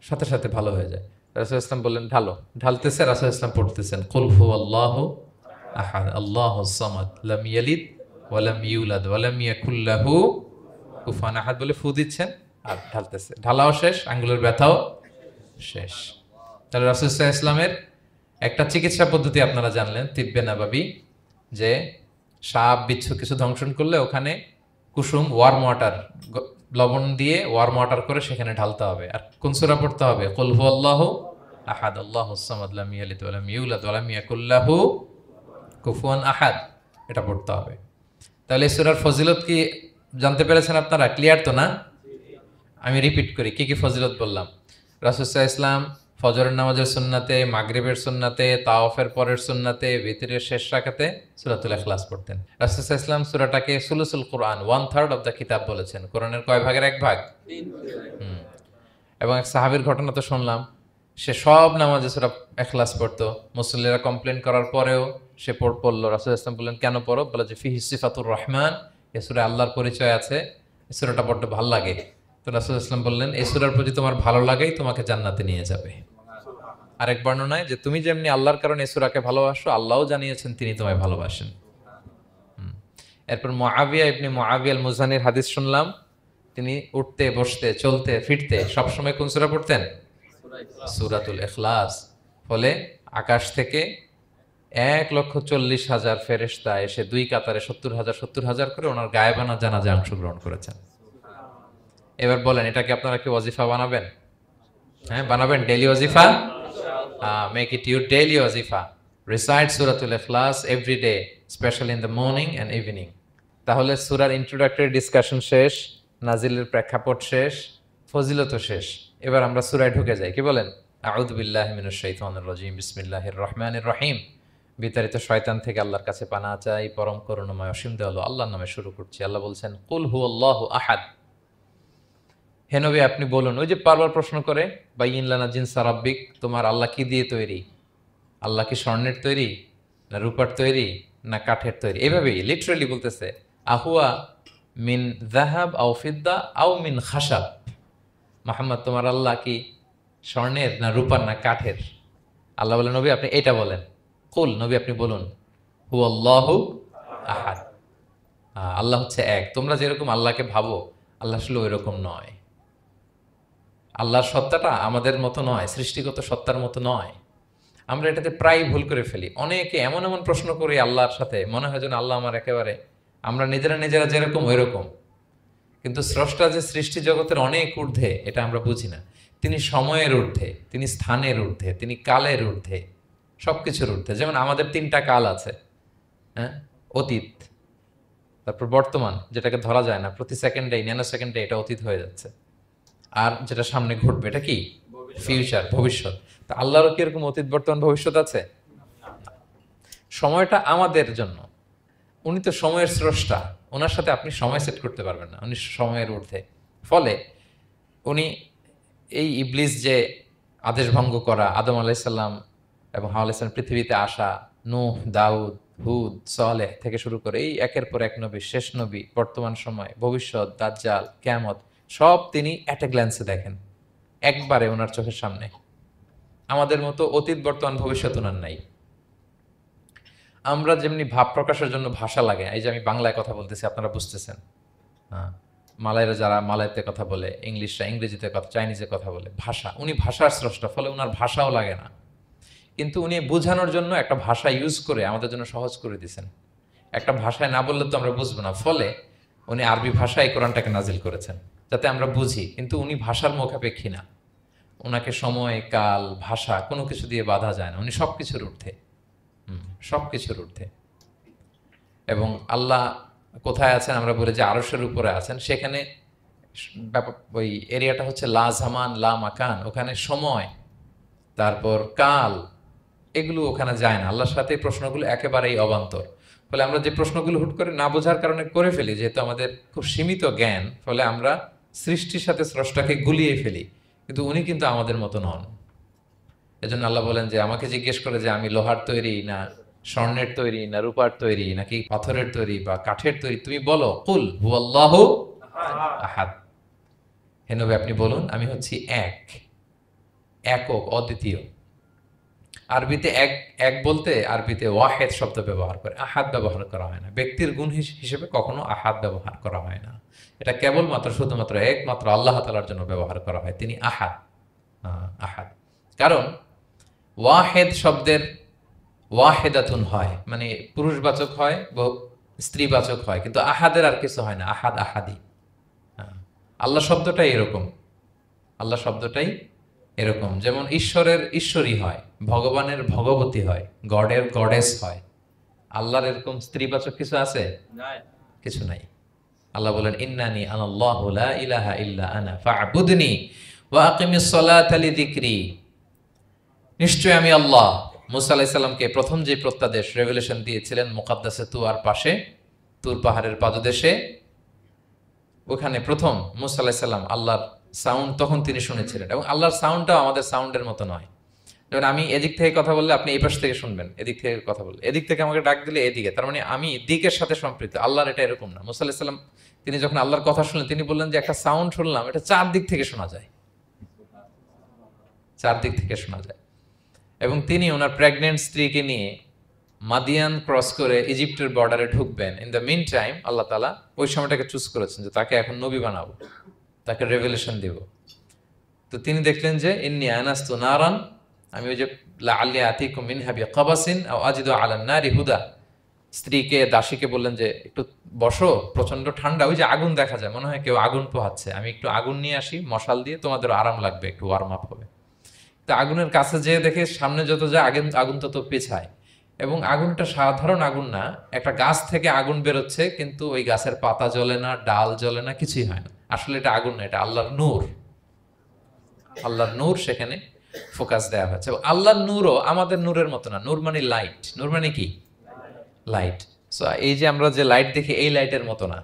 সাথে সাথে ভালো হয়ে যায়। রাসূল ইসলাম বললেন ঢালো। ঢালতেছে, রাসূল ইসলাম পড়তেছেন কুল হুয়াল্লাহু আহাদ আল্লাহুস সামাদ লাম ইয়ালিদ ওয়া লাম ইউলাদ ওয়া লাম ইয়াকুল লাহু কুফুয়ান আহাদ বলে ফু দিচ্ছেন আর ঢালতেছে। ঢালাও শেষ, আঙ্গুলের ব্যথাও শেষ। তাহলে রাসূল সাল্লাল্লাহু আলাইহি ইসলামের একটা চিকিৎসা পদ্ধতি আপনারা জানলেন, তিব্বে নাবাবী, যে সাপ বিচ্ছু কিছু দংশন করলে ওখানে কুসুম ওয়ার্ম ওয়াটার লবণ দিয়ে ওয়ার্ম ওয়াটার করে সেখানে ঢালতে হবে। আর কোন সূরা পড়তে হবে? কুল হুয়াল্লাহু আহাদ আল্লাহুস সামাদ লাম ইয়ালিদ ওয়া লাম ইউলাদ ওয়া লাম ইয়াকুল লাহু কুফুয়ান আহাদ, এটা পড়তে হবে। তাহলে এই সূরার ফজিলত কি জানতে পেরেছেন আপনারা? ক্লিয়ার তো না? আমি রিপিট করি কি কি ফজিলত বললাম। রাসূল সাল্লাল্লাহু আলাইহি ওয়াসাল্লাম ফজরের নামাজের সুন্নাতে, মাগরিবের সুন্নাতে, তাওয়াফের পরের সুন্নাতে, ভিতরের শেষ রাকাতে সূরাতুল ইখলাস পড়তেন। রাসূল সাল্লাল্লাহু আলাইহি ওয়াসাল্লাম সূরাটাকে সুলুসুল কোরআন, 1/3 অফ দ্য কিতাব বলেছেন। কোরআনের কয় ভাগের এক ভাগ? 3 ভাগ। এবং এক সাহাবীর ঘটনা তো শুনলাম, সে সব নামাজে সূরা ইখলাস পড়তো। মুসল্লিরা কমপ্লেন করার পরেও সে পড়লো। রাসূল সাল্লাল্লাহু আলাইহি ওয়াসাল্লাম বললেন কেন পড়ো? বলে যে ফিহি সিফাতুর রহমান, এই সূরায় আল্লাহর পরিচয় আছে, এই সূরাটা পড়তে ভালো লাগে। তো রাসূল সাল্লাল্লাহু আলাইহি ওয়াসাল্লাম বললেন এই সূরার প্রতি তোমার ভালো লাগেই তোমাকে জান্নাতে নিয়ে যাবে। আরেক বর্ণনায় যে তুমি যেমনি আল্লাহর কারণে এই সূরাকে ভালোবাসো, আল্লাহও জানিয়েছেন তিনি তোমায় ভালোবাসেন। এরপর মুআবিয়া ইবনে মুআবিয়া আল মুজানির হাদিস শুনলাম, তিনি উঠতে বসতে চলতে ফিরতে সবসময় কোন সূরা পড়তেন? সূরাতুল ইখলাস। ফলে আকাশ থেকে 1,40,000 ফেরেশতা এসে দুই কাতারে 70,000 করে ওনার গায়েবানা জানাজায় অংশগ্রহণ করেছেন। এবার বলেন এটাকে আপনারা কি ওয়াজিফা বানাবেন? হ্যাঁ, বানাবেন ডেইলি ওয়াজিফা? মেক ইট ইউর ডেইলি ওয়াজিফা। রিসাইট সূরাতুল ইখলাস every day, specially in the morning and evening. তাহলে সূরার ইন্ট্রোডাক্টরি ডিসকাশন শেষ, নাজিলের প্রেক্ষাপট শেষ, ফজিলত শেষ। এবার আমরা সূরায় ঢুকে যাই। কি বলেন? আউযু বিল্লাহি মিনাশ শাইতানির রাজিম, বিসমিল্লাহির রহমানির রহিম। বিতাড়িত শয়তান থেকে আল্লাহর কাছে পানাহ চাই, পরম করুণাময় অসীম দয়ালু আল্লাহর নামে শুরু করছি। আল্লাহ বলছেন কুল হুয়াল্লাহু আহাদ। হে নবী আপনি বলুন, ওই যে বারবার প্রশ্ন করে বাইয়িন লানা জিনসা রাব্বিক, তোমার আল্লাহ কি দিয়ে তৈরি? আল্লাহ কি স্বর্ণের তৈরি, না রূপার তৈরি, না কাঠের তৈরি? এভাবেই লিটারালি বলতেছে আহুয়া মিন যাহাব আও ফিদ্দা আও মিন খাশাব। মুহাম্মদ তোমার আল্লাহ কি স্বর্ণের, না রূপার, না কাঠের? আল্লাহ বলেন নবী আপনি এটা বলেন। কুল, নবী আপনি বলুন হুয়াল্লাহু আহাদ, আল্লাহ হচ্ছে এক। তোমরা যেরকম আল্লাহকে ভাবো আল্লাহ আসলে ওই রকম নয়। আল্লাহর সত্তাটা আমাদের মতো নয়, সৃষ্টিগত সত্তার মতো নয়। আমরা এটাতে প্রায় ভুল করে ফেলি। অনেকে এমন এমন প্রশ্ন করি আল্লাহর সাথে, মনে হয় যেন আল্লাহ আমার একেবারে আমরা নিজেরা যেরকম ওই রকম। কিন্তু স্রষ্টা যে সৃষ্টি জগতের অনেক ঊর্ধ্বে, এটা আমরা বুঝি না। তিনি সময়ের ঊর্ধ্বে, তিনি স্থানের ঊর্ধ্বে, তিনি কালের ঊর্ধ্বে, সবকিছুর ঊর্ধ্বে। যেমন আমাদের 3টা কাল আছে, হ্যাঁ, অতীত, তারপর বর্তমান যেটাকে ধরা যায় না, প্রতি সেকেন্ডে ন্যানো সেকেন্ডে এটা অতীত হয়ে যাচ্ছে, আর যেটা সামনে ঘটবে এটা কি? ফিউচার, ভবিষ্যৎ। তা আল্লাহরও কি এরকম অতীত বর্তমান ভবিষ্যৎ আছে? সময়টা আমাদের জন্য, উনি তো সময়ের স্রষ্টা, ওনার সাথে আপনি সময় সেট করতে পারবেন না, উনি সময়ের ঊর্ধ্বে। ফলে উনি এই ইবলিস যে আদেশ ভঙ্গ করা, আদম আলাইসাল্লাম এবং হাওয়া আলাইসাল্লাম পৃথিবীতে আসা, নূহ, দাউদ, হুদ, সালেহ থেকে শুরু করে এই একের পর এক নবী, শেষ নবী, বর্তমান সময়, ভবিষ্যৎ, দাজ্জাল, কিয়ামত, সব তিনি অ্যাট এ গ্ল্যান্সে দেখেন, একবারে ওনার চোখের সামনে। আমাদের মতো অতীত বর্তমান ভবিষ্যৎ ওনার নাই। আমরা যেমনি ভাব প্রকাশের জন্য ভাষা লাগে, এই যে আমি বাংলায় কথা বলতেছি আপনারা বুঝতেছেন, হ্যাঁ, মালাইরা যারা মালাইতে কথা বলে, ইংলিশরা ইংরেজিতে কথা, চাইনিজে কথা বলে, ভাষা, উনি ভাষার স্রষ্টা, ফলে ওনার ভাষাও লাগে না। কিন্তু উনি বোঝানোর জন্য একটা ভাষা ইউজ করে আমাদের জন্য সহজ করে দিয়েছেন। একটা ভাষায় না বললে তো আমরা বুঝবো না, ফলে উনি আরবি ভাষায় কোরআনটাকে নাজিল করেছেন যাতে আমরা বুঝি। কিন্তু উনি ভাষার মুখাপেক্ষী না, ওনাকে সময়, কাল, ভাষা কোনো কিছু দিয়ে বাধা যায় না, উনি সব কিছুর ঊর্ধ্বে, সব কিছুর ঊর্ধ্বে। এবং আল্লাহ কোথায় আছেন? আমরা বলি যে আরশের উপরে আছেন। সেখানে ওই এরিয়াটা হচ্ছে লা জামান লা মাকান, ওখানে সময়, তারপর কাল, এগুলো ওখানে যায় না। আল্লাহর সাথে প্রশ্নগুলো একেবারেই অবান্তর। ফলে আমরা যে প্রশ্নগুলো হুট করে না বোঝার কারণে করে ফেলি, যেহেতু আমাদের খুব সীমিত জ্ঞান, ফলে আমরা সৃষ্টির সাথে স্রষ্টাকে গুলিয়ে ফেলি। কিন্তু উনি কিন্তু আমাদের মতো নন। এজন্য আল্লাহ বলেন যে আমাকে জিজ্ঞেস করে যে আমি লোহার তৈরি, না স্বর্ণের তৈরি, না রূপার তৈরি, নাকি পাথরের তৈরি বা কাঠের তৈরি, তুমি বলো কুল হুয়াল্লাহু আহাদ। হে নবী আপনি বলুন আমি হচ্ছি এক, একক, অদ্বিতীয়। আরবিতে এক এক বলতে আরবিতে ওয়াহেদ শব্দ ব্যবহার করে, আহাদ ব্যবহার করা হয় না। ব্যক্তির গুণ হিসেবে কখনো আহাদ ব্যবহার করা হয় না। এটা কেবলমাত্র শুধুমাত্র একমাত্র আল্লাহ তাআলার জন্য ব্যবহার করা হয়, তিনি আহাদ। আহাদ কারণ ওয়াহেদ শব্দের ওয়াহেদাতুন হয়, মানে পুরুষবাচক হয়, স্ত্রীবাচক হয়, কিন্তু আহাদের আর কিছু হয় না, আহাদ আহাদি। আল্লাহ শব্দটাই এরকম, আল্লাহ শব্দটাই এরকম। যেমন ঈশ্বরের ঈশ্বরী হয়, ভগবানের ভগবতী হয়, গডের গডেস হয়। আল্লাহর এরকম স্ত্রীবাচক কিছু আছে? কিছু নাই। আল্লাহ বলেন ইন্নানি আনাল্লাহু লা ইলাহা ইল্লা আনা ফা'বুদনি ওয়া আকিমিস সালাতা লিযিকরি। নিশ্চয় আমি আল্লাহ। মুসা আলাইহিস সালামকে প্রথম যে প্রত্যাদেশ রেভেলেশন দিয়েছিলেন মুকাদ্দাসে তুয়ার পাশে, তুর পাহাড়ের পাদদেশে, ওখানে প্রথম মুসা আলাইহিস সালাম আল্লাহর সাউন্ড তখন তিনি শুনেছিলেন। এবং আল্লাহর সাউন্ডটাও আমাদের সাউন্ডের মতো নয়। যেমন আমি এদিক থেকে কথা বললে আপনি এই পাশ থেকে শুনবেন, এদিক থেকে কথা বললে, এদিক থেকে আমাকে ডাক দিলে এদিকে, তার মানে আমি দিকের সাথে সম্পৃক্ত। আল্লাহর এটা এরকম না। মুসা আলাইহিস সালাম তিনি যখন আল্লাহর কথা শুনলেন, তিনি বললেন যে একটা সাউন্ড শুনলাম, এটা চারদিক থেকে শোনা যায়, চারদিক থেকে শোনা যায়। এবং তিনি ওনার প্রেগনেন্ট স্ত্রীকে নিয়ে মাদিয়ান ক্রস করে ইজিপ্টের বর্ডারে ঢুকবেন। ইন দ্য মিন টাইম আল্লাহ তাআলা ওই সময়টাকে চুজ করেছেন যে তাকে এখন নবী বানাবো, তাকে রেভেলেশন দিব। তো তিনি দেখলেন যে ইন্নী আনাস্তু নারান, আমি ওই যে লাআল্লি আতিকুম মিনহা বিকাবাসিন আও আজিদু আলান নারি হুদা, স্ত্রীকে দাসীকে বললেন যে একটু বসো, প্রচন্ড ঠান্ডা, ওই যে আগুন দেখা যায়, মনে হয় কেউ আগুন পোহাচ্ছে, আমি একটু আগুন নিয়ে আসি মশাল দিয়ে, তোমাদের আরাম লাগবে, একটু ওয়ার্ম আপ হবে। তো আগুনের কাছে যেয়ে দেখে সামনে যত যায় আগুন তত পেছায়। এবং আগুনটা সাধারণ আগুন না, একটা গাছ থেকে আগুন বেরোচ্ছে, কিন্তু ওই গাছের পাতা জ্বলে না, ডাল জ্বলে না, কিছুই হয় না। আসলে এটা আগুন না, এটা আল্লাহর নূর। আল্লাহর নূর সেখানে ফোকাস দেওয়া হয়েছে। আল্লাহর নূরও আমাদের নূরের মতো না। নূর মানে লাইট, নূর মানে কি? লাইট। সো এই যে আমরা যে লাইট দেখি, এই লাইটের মতো না।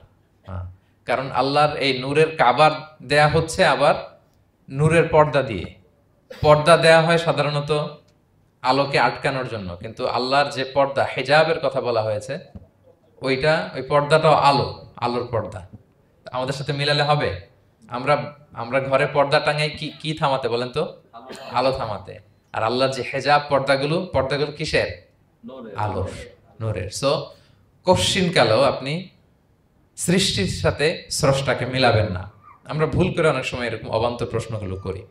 কারণ আল্লাহর এই নূরের কাবার দেয়া হচ্ছে আবার নূরের পর্দা দিয়ে। পর্দা দেয়া হয় সাধারণত আলোকে আটকানোর জন্য, কিন্তু আল্লাহর যে পর্দা, হিজাবের কথা বলা হয়েছে, ওইটা, ওই পর্দাটাও আলো, আলোর পর্দা। আমাদের সাথে মিলালে হবে? আমরা আমরা ঘরে পর্দা টাঙাই কি থামাতে বলেন তো? আলো থামাতে। আর আল্লাহর যে হিজাব পর্দাগুলো কিসের? আলোর, নূরের। সো কশ্চিনকালেও আপনি সৃষ্টির সাথে স্রষ্টাকে মিলাবেন না। আমরা ভুল করে অনেক সময় এরকম অবান্তর প্রশ্নগুলো করি।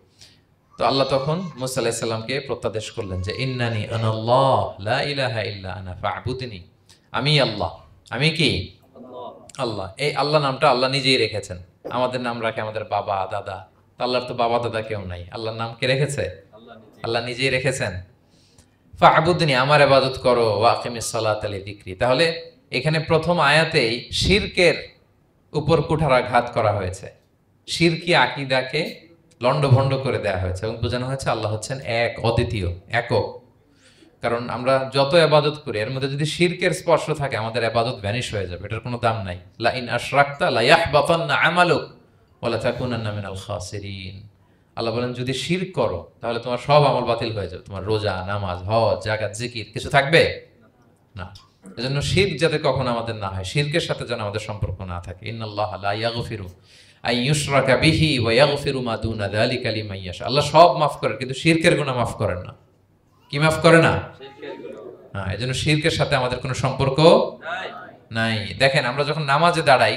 তো আল্লাহ তখন মুসা আলাইহিস সালামকে প্রত্যাদেশ করলেন যে ইন্নানি আনাল্লাহ লা ইলাহা ইল্লা আনা ফা'বুদনি, আমি আল্লাহ। আমি কি? আল্লাহ। এই আল্লাহ নামটা আল্লাহ নিজেই রেখেছেন। আমাদের নাম রাখে আমাদের বাবা দাদা, আল্লাহর তো বাবা দাদা কেউ নাই। আল্লাহর নাম কে রেখেছে? আল্লাহ নিজেই রেখেছেন। ফা'বুদনি, আমার ইবাদত করো, ওয়া আকিমিস সালাতা লিযিকরি। তাহলে এখানে প্রথম আয়াতেই শিরকের উপর কুঠারাঘাত করা হয়েছে, শিরকি আকীদাকে লন্ডভন্ড করে দেওয়া হয়েছে এবং বোঝানো হয়েছে আল্লাহ হচ্ছেন এক, অদ্বিতীয়, একক। কারণ আমরা যত ইবাদত করি এর মধ্যে যদি শিরকের স্পর্শ থাকে, আমাদের ইবাদত ভ্যানিশ হয়ে যাবে, এটার কোনো দাম নাই। লা ইন আশরাকতা লা ইয়াহবাতান্না আমালুক ওয়া লা তাকুনান্না মিনাল খাসিরিন। আল্লাহ বলেন যদি শিরক করো তাহলে তোমার সব আমল বাতিল হয়ে যাবে, তোমার রোজা, নামাজ, হজ, যাকাত, জিকির কিছু থাকবে না। এজন্য শিরক যাতে কখনো আমাদের না হয়, শিরকের সাথে যেন আমাদের সম্পর্ক না থাকে। ইন্নাল্লাহা লা ইয়াগফিরু আইয়ুশরাকা বিহি ওয়া ইয়াগফিরু মা দুনা যালিকা লিমান ইয়াশা। আল্লাহ সব মাফ করেন, কিন্তু শিরকের গুনাহ মাফ করেন না। কি মাফ করে না? হ্যাঁ, এজন্য শিরকের সাথে আমাদের কোনো সম্পর্ক নাই। দেখেন আমরা যখন নামাজে দাঁড়াই,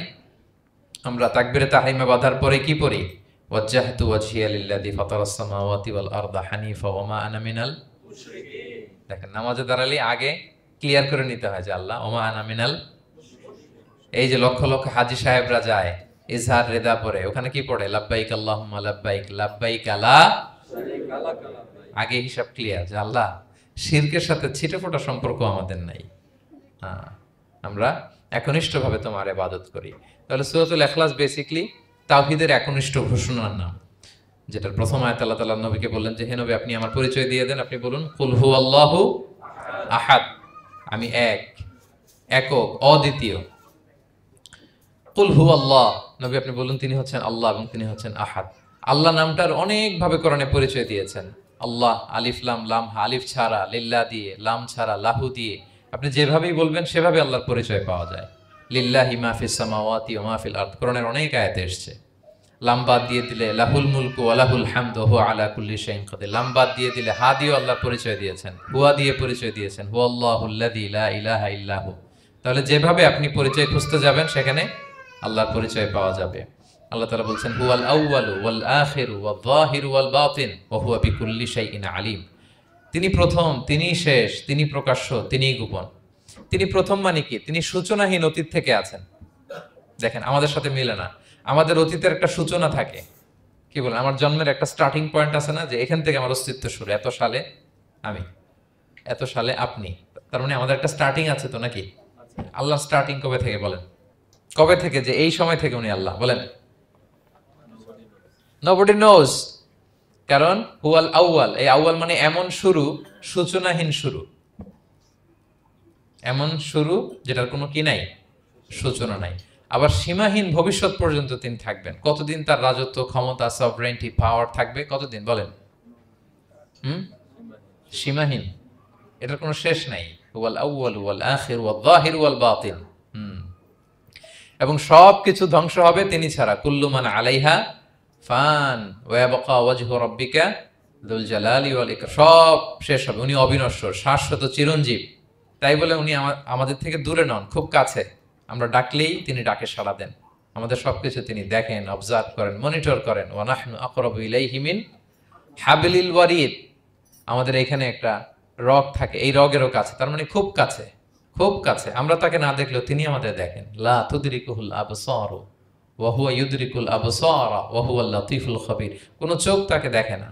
আমরা তাকবীরে তাহরিমা বাঁধার পরে কি পড়ি? ওয়াজ্জাহতু ওয়াজহিয়া লিল্লাযী ফাতারাস সামাওয়াতি ওয়াল আরদা হানিফা ওয়া মা আনা মিনাল মুশরিকিন। দেখেন নামাজে দাঁড়ালে আগে ক্লিয়ার করে নিতে হয় যে আল্লাহ ওয়া মা আনা মিনাল। এই যে লক্ষ লক্ষ হাজী সাহেবরা যায় ইজহার রেদা পরে, ওখানে কি পড়ে? লাব্বাইক আল্লাহুম্মা লাব্বাইক লাব্বাইক লা শারীকা লাক লাব্বাইক। আগে হিসাব ক্লিয়ার যে আল্লাহ শিরকের সাথে ছিটেফোঁটা সম্পর্ক আমাদের নাই। আমরা একনিষ্ঠভাবে তোমার ইবাদত করি। তাহলে সূরাতুল ইখলাস বেসিক্যালি তাওহীদের একনিষ্ঠ ঘোষণার নাম, যেটার প্রথম আয়াতে আল্লাহ তাআলা নবীকে বললেন যে হে নবী আপনি আমার পরিচয় দিয়ে দেন, আপনি বলুন কুল হুয়াল্লাহু আহাদ, আমি এক, একক, অদ্বিতীয়। কুল হুয়াল্লাহ, নবী আপনি বলুন তিনি হচ্ছেন আল্লাহ এবং তিনি হচ্ছেন আহাদ। আল্লাহ নামটার অনেক ভাবে কোরআনে পরিচয় দিয়েছেন। আল্লাহ আলিফ লাম, লাম আলিফ ছাড়া, লিল্লাহ দিয়ে, লাম ছাড়া, লাহু দিয়ে, আপনি যেভাবেই বলবেন সেভাবে আল্লাহর পরিচয় পাওয়া যায়। লিল্লাহি মা ফিস সামাওয়াতি ওয়া মা ফিল আরদ, কোরআনের অনেক আয়াতে এসেছে। লাম বাদ দিয়ে দিলে লাহুল মুলকু ওয়া লাহুল হামদু হুয়া আলা কুল্লি শাইইন কাদির। লাম বাদ দিয়ে দিলে হা দিয়ে আল্লাহর পরিচয় দিয়েছেন, হুয়া দিয়ে পরিচয় দিয়েছেন, হুয়াল্লাহুল্লাযী লা ইলাহা ইল্লাহু। তাহলে যেভাবে আপনি পরিচয় খুঁজতে যাবেন সেখানে আল্লাহর পরিচয় পাওয়া যাবে। আল্লাহ তাআলা বলছেন হুয়াল আউয়ালু ওয়াল আখিরু ওয়াল যাহিরু ওয়াল বাতিন ওয়া হুয়া বিকুল্লি শাইইন আলিম। তিনি প্রথম, তিনি শেষ, তিনি প্রকাশ্য, তিনি গোপন। তিনি প্রথম মানে কি? তিনি সূচনাহীন অতীত থেকে আছেন। দেখেন আমাদের সাথে মিলে না। আমাদের অতীতের একটা সূচনা থাকে, কি বলেন, আমার জন্মের একটা স্টার্টিং পয়েন্ট আছে না, যে এখান থেকে আমার অস্তিত্ব শুরু, এত সালে আমি, এত সালে আপনি। তার মানে আমাদের একটা স্টার্টিং আছে তো নাকি? আল্লাহ স্টার্টিং কবে থেকে বলেন? কবে থেকে? যে এই সময় থেকে উনি আল্লাহ, বলেন। Nobody knows. কারণ হুয়াল আউয়াল, এই আউয়াল মানে এমন শুরু, সূচনাহীন শুরু, এমন শুরু যেটার কোনো কি নাই, সূচনা নাই। আবার সীমাহীন ভবিষ্যৎ পর্যন্ত তিনি থাকবেন। কতদিন তার রাজত্ব, ক্ষমতা, সভরেন্টি, পাওয়ার থাকবে? কতদিন বলেন? সীমাহীন, এটার কোনো শেষ নাই। হুয়াল আউয়াল ওয়াল আখির ওয়াল যাহির ওয়াল বাতিন। এবং সব কিছু ধ্বংস হবে তিনি ছাড়া। কুল্লু মান আলাইহা ফান ওয়া ইয়াবকা ওয়াজহু রাব্বিকা যুল জালালি ওয়াল ইকরাম। সব শেষ হবে, উনি অবিনশ্বর, শাশ্বত, চিরঞ্জীব। তাই বলে উনি আমাদের থেকে দূরে নন, খুব কাছে। আমরা ডাকলেই তিনি ডাকে সাড়া দেন। আমাদের সবকিছু তিনি দেখেন, অবজার্ভ করেন, মনিটর করেন। ওয়া নাহনু আকরাবু ইলাইহি মিন হাবলিল ওয়ারিদ। আমাদের এখানে একটা রগ থাকে, এই রগেরও কাছে, তার মানে খুব কাছে, খুব কাছে। আমরা তাকে না দেখলেও তিনি আমাদের দেখেন। লা তুদরিকুহুল আবসার ওয়া হুয়া ইউদরিকুল আবসারা ওয়া হুয়াল লাতীফুল খবীর। কোনো চোখ তাকে দেখে না,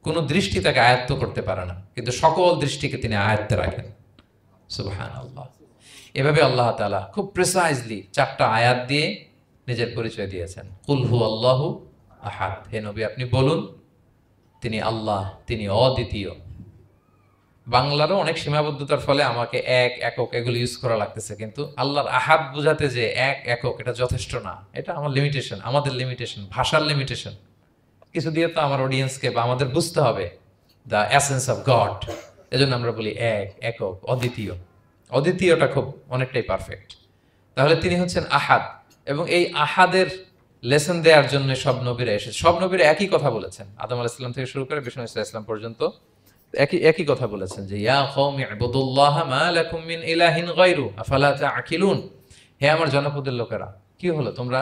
কোনো দৃষ্টি তাকে আয়ত্ত করতে পারে না, কিন্তু সকল দৃষ্টিকে তিনি আয়ত্তে রাখেন। সুবহানাল্লাহ। এভাবে আল্লাহ তাআলা খুব প্রিসাইজলি 4টা আয়াত দিয়ে নিজের পরিচয় দিয়েছেন। কুল হুয়াল্লাহু আহাদ। হে নবী আপনি বলুন তিনি আল্লাহ, তিনি অদ্বিতীয়। বাংলারও অনেক সীমাবদ্ধতার ফলে আমাকে এক, একক এগুলো ইউজ করা লাগতেছে, কিন্তু আল্লাহর আহাদ বোঝাতে যে এক, একক, এটা যথেষ্ট না। এটা আমার লিমিটেশন, আমাদের লিমিটেশন, ভাষার লিমিটেশন। কিছু দিয়ে তো আমার অডিয়েন্সকে বা আমাদের বুঝতে হবে দ্য এসেন্স অফ গড। এজন্য আমরা বলি এক, একক, অদ্বিতীয়। অদ্বিতীয়টা খুব অনেকটাই পারফেক্ট। তাহলে তিনি হচ্ছেন আহাদ, এবং এই আহাদের লেসন দেওয়ার জন্য সব নবীরা এসেছে। সব নবীরা একই কথা বলেছেন, আদম আলাইহিস সালাম থেকে শুরু করে বিষ্ণু ইসলাম পর্যন্ত একই কথা বলেছেন, যে ইয়া কওমি ইবুদুল্লাহ মা লাকুম মিন ইলাহিন গায়রু আফালা তাআকিলুন। হে আমার জনপদের লোকেরা, কি হলো তোমরা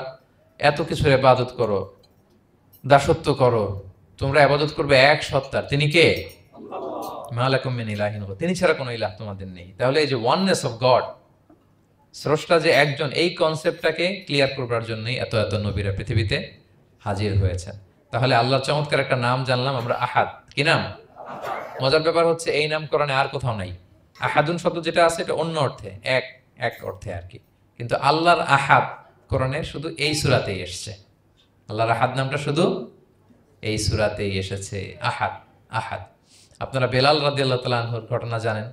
এত কিছুর ইবাদত করো, দাসত্ব করো, তোমরা ইবাদত করবে এক সত্তার, তিনি কে? মা লাকুম মিন ইলাহিন গায়রু, তিনি ছাড়া কোনো ইলাহ তোমাদের নেই। তাহলে এই যে ওয়াননেস অফ গড, স্রষ্টা যে একজন, এই কনসেপ্টটাকে ক্লিয়ার করবার জন্যই এত এত নবীরা পৃথিবীতে হাজির হয়েছেন। তাহলে আল্লাহর চমৎকার একটা নাম জানলাম আমরা, আহাদ। কি নাম? মজার ব্যাপার হচ্ছে এই নাম কোরআনে আর কোথাও নাই। আহাদুন শব্দ যেটা আছে এটা অন্য অর্থে, এক, এক অর্থে আর কি। কিন্তু আল্লাহর আহাদ কোরআনে শুধু এই সূরাতেই এসেছে। আল্লাহর আহাদ নামটা শুধু এই সূরাতেই এসেছে। আহাদ, আহাদ। আপনারা বেলাল রাদিয়াল্লাহু তাআলা আনহুর ঘটনা জানেন,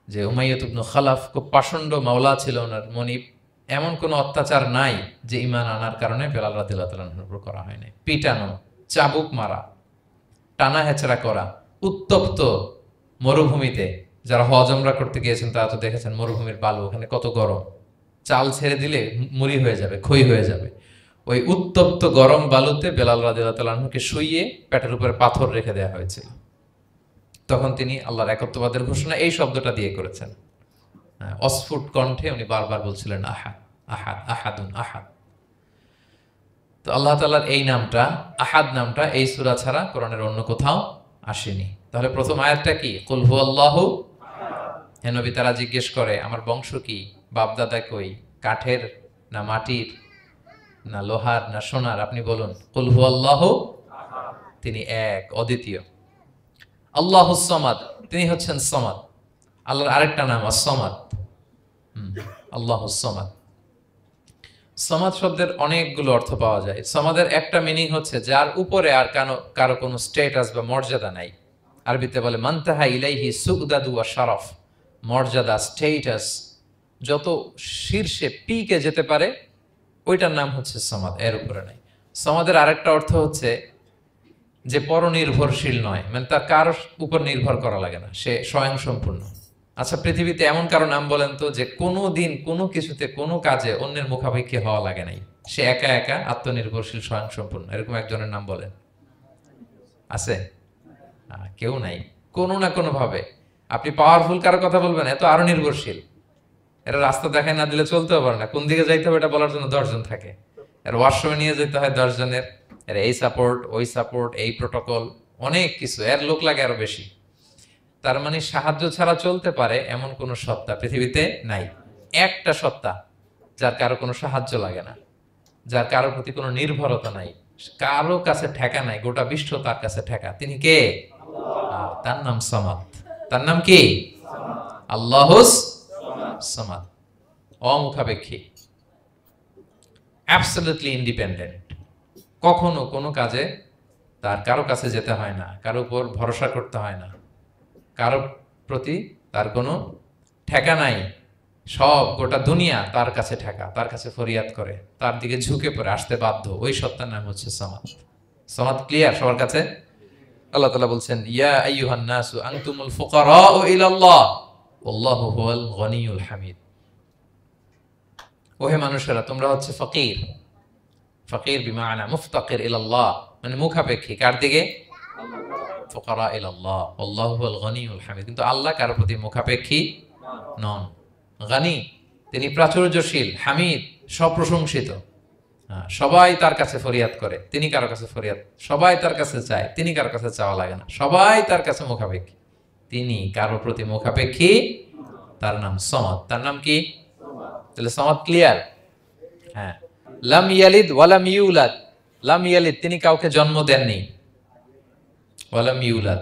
যে উমাইয়া ইবনে খালাফ খুব পাষণ্ড মাওলা ছিল ওনার, মনিব। এমন কোনো অত্যাচার নাই যে ঈমান আনার কারণে বেলাল রাদিয়াল্লাহু তাআলা আনহুর উপর করা হয় নাই। পিটানো, চাবুক মারা, টানা হেচড়া করা, উত্তপ্ত মরুভূমিতে। যারা হজ উমরা করতে গিয়েছেন তারা তো দেখেছেন মরুভূমির বালু, ওখানে কত গরম, চাল ছেড়ে দিলে মুড়ি হয়ে যাবে, খই হয়ে যাবে। ওই উত্তপ্ত গরম বালুতে বেলাল রাদিয়াল্লাহু তাআলা আনহুকে শুইয়ে পেটের উপরে পাথর রেখে দেওয়া হয়েছিল। তখন তিনি আল্লাহর একত্ববাদের ঘোষণা এই শব্দটা দিয়ে করেছেন। অস্ফুট কণ্ঠে উনি বারবার বলছিলেন আহাদ, আহাদ, আহাদুন, আহাদ। তো আল্লাহ তাআলার এই নামটা, আহাদ নামটা, এই সূরা ছাড়া কোরআনের অন্য কোথাও আসেনি। তাহলে প্রথম আয়াতটা কি? কুল হুয়াল্লাহু। হে নবী তারা জিজ্ঞেস করে আমার বংশ কি, বাপদাদা কই, কাঠের না মাটির না লোহার না সোনার, আপনি বলুন কুল হুয়াল্লাহু, তিনি এক, অদ্বিতীয়। আল্লাহুস সামাদ, তিনি হচ্ছেন সামাদ। আল্লাহর আরেকটা নাম আস-সামাদ। আল্লাহুস সামাদ। সামাদ শব্দের অনেকগুলো অর্থ পাওয়া যায়। সামাদের একটা মিনিং হচ্ছে যার উপরে আর কারো কোনো স্ট্যাটাস বা মর্যাদা নাই। আরবিতে বলে মানতাহা ইলাইহি সুগদাদু ওয়া শারাফ। মর্যাদা, স্ট্যাটাস যত শীর্ষে, পিকে যেতে পারে, ওইটার নাম হচ্ছে সামাদ, এর উপরে নাই। সামাদের আরেকটা অর্থ হচ্ছে যে পরনির্ভরশীল নয়, মানে তার কারো উপর নির্ভর করা লাগে না, সে স্বয়ংসম্পূর্ণ। আচ্ছা পৃথিবীতে এমন কারো নাম বলেন তো যে কোনো দিন কোনো কিছুতে কোনো কাজে অন্যের মুখাপেক্ষী হওয়া লাগে নাই, সে একা একা আত্মনির্ভরশীল, স্বয়ংসম্পূর্ণ, এরকম একজনের নাম বলেন? আছে? কেউ নাই। কোনো না কোনো ভাবে আপনি পাওয়ারফুল কারো কথা বলবেন, এত আরো নির্ভরশীল, এরা রাস্তা দেখায় না দিলে চলতেও পারে না, কোন দিকে যাইতে হবে এটা বলার জন্য 10 জন থাকে, এর ওয়াশরুমে নিয়ে যেতে হয় 10 জনের, এর এই সাপোর্ট, ওই সাপোর্ট, এই প্রোটোকল, অনেক কিছু, এর লোক লাগে আরো বেশি। তার মানে সাহায্য ছাড়া চলতে পারে এমন কোন সত্তা পৃথিবীতে নাই। একটা সত্তা যার কারো কোনো সাহায্য লাগে না, যার কারোর প্রতি কোনো নির্ভরতা নাই, কারো কাছে ঠেকা নাই, গোটা বিশ্ব তার কাছে ঠেকা। তিনি কে? তার নাম সামাদ। তার নাম কি? আল্লাহুস সামাদ। অমুখাপেক্ষী, অ্যাবসলিউটলি ইন্ডিপেন্ডেন্ট। কখনো কোনো কাজে তার কারো কাছে যেতে হয় না, কারো উপর ভরসা করতে হয় না, কারো প্রতি তার কোনো ঠেকা নাই। সব গোটা দুনিয়া তার কাছে ঠেকা, তার কাছে ফরিয়াদ করে, তার দিকে ঝুঁকে পড়ে আসতে বাধ্য। ওই সত্তার নাম হচ্ছে সামাদ। সামাদ ক্লিয়ার সবার কাছে? আল্লাহ তাআলা বলছেন, ইয়া আইয়ুহান নাসু আনতুমুল ফুকারাউ ইলাল্লাহ ওয়াল্লাহু হুয়াল গনিয়ুল হামিদ। ওহে মানুষেরা, তোমরা হচ্ছে ফকির। ফকির বিমানা মুফতাকির ইলাল্লাহ, মানে মুখাপেক্ষী। কার দিকে? ফুকারা ইলাল্লাহ ওয়াল্লাহু হুয়াল গনিয়ুল হামিদ। কিন্তু আল্লাহ কারো প্রতি মুখাপেক্ষী নন। গানি, তিনি প্রাচুর্যশীল, হামিদ, সপ্রশংসিত। সবাই তার কাছে ফরিয়াদ করে, তিনি কারো কাছে ফরিয়াদ, সবাই তার কাছে চায়, তিনি কারো কাছে চাওয়া লাগে না, সবাই তার কাছে মুখাপেক্ষী, তিনি কারো প্রতি মুখাপেক্ষী। তার নাম সমাদ। তার নাম কি? তাহলে সমাদ ক্লিয়ার। হ্যাঁ, লাম ইয়ালিদ ওয়ালাম ইউলাদ। লাম ইয়ালিদ, তিনি কাউকে জন্ম দেননি। ওয়ালাম ইউলাদ,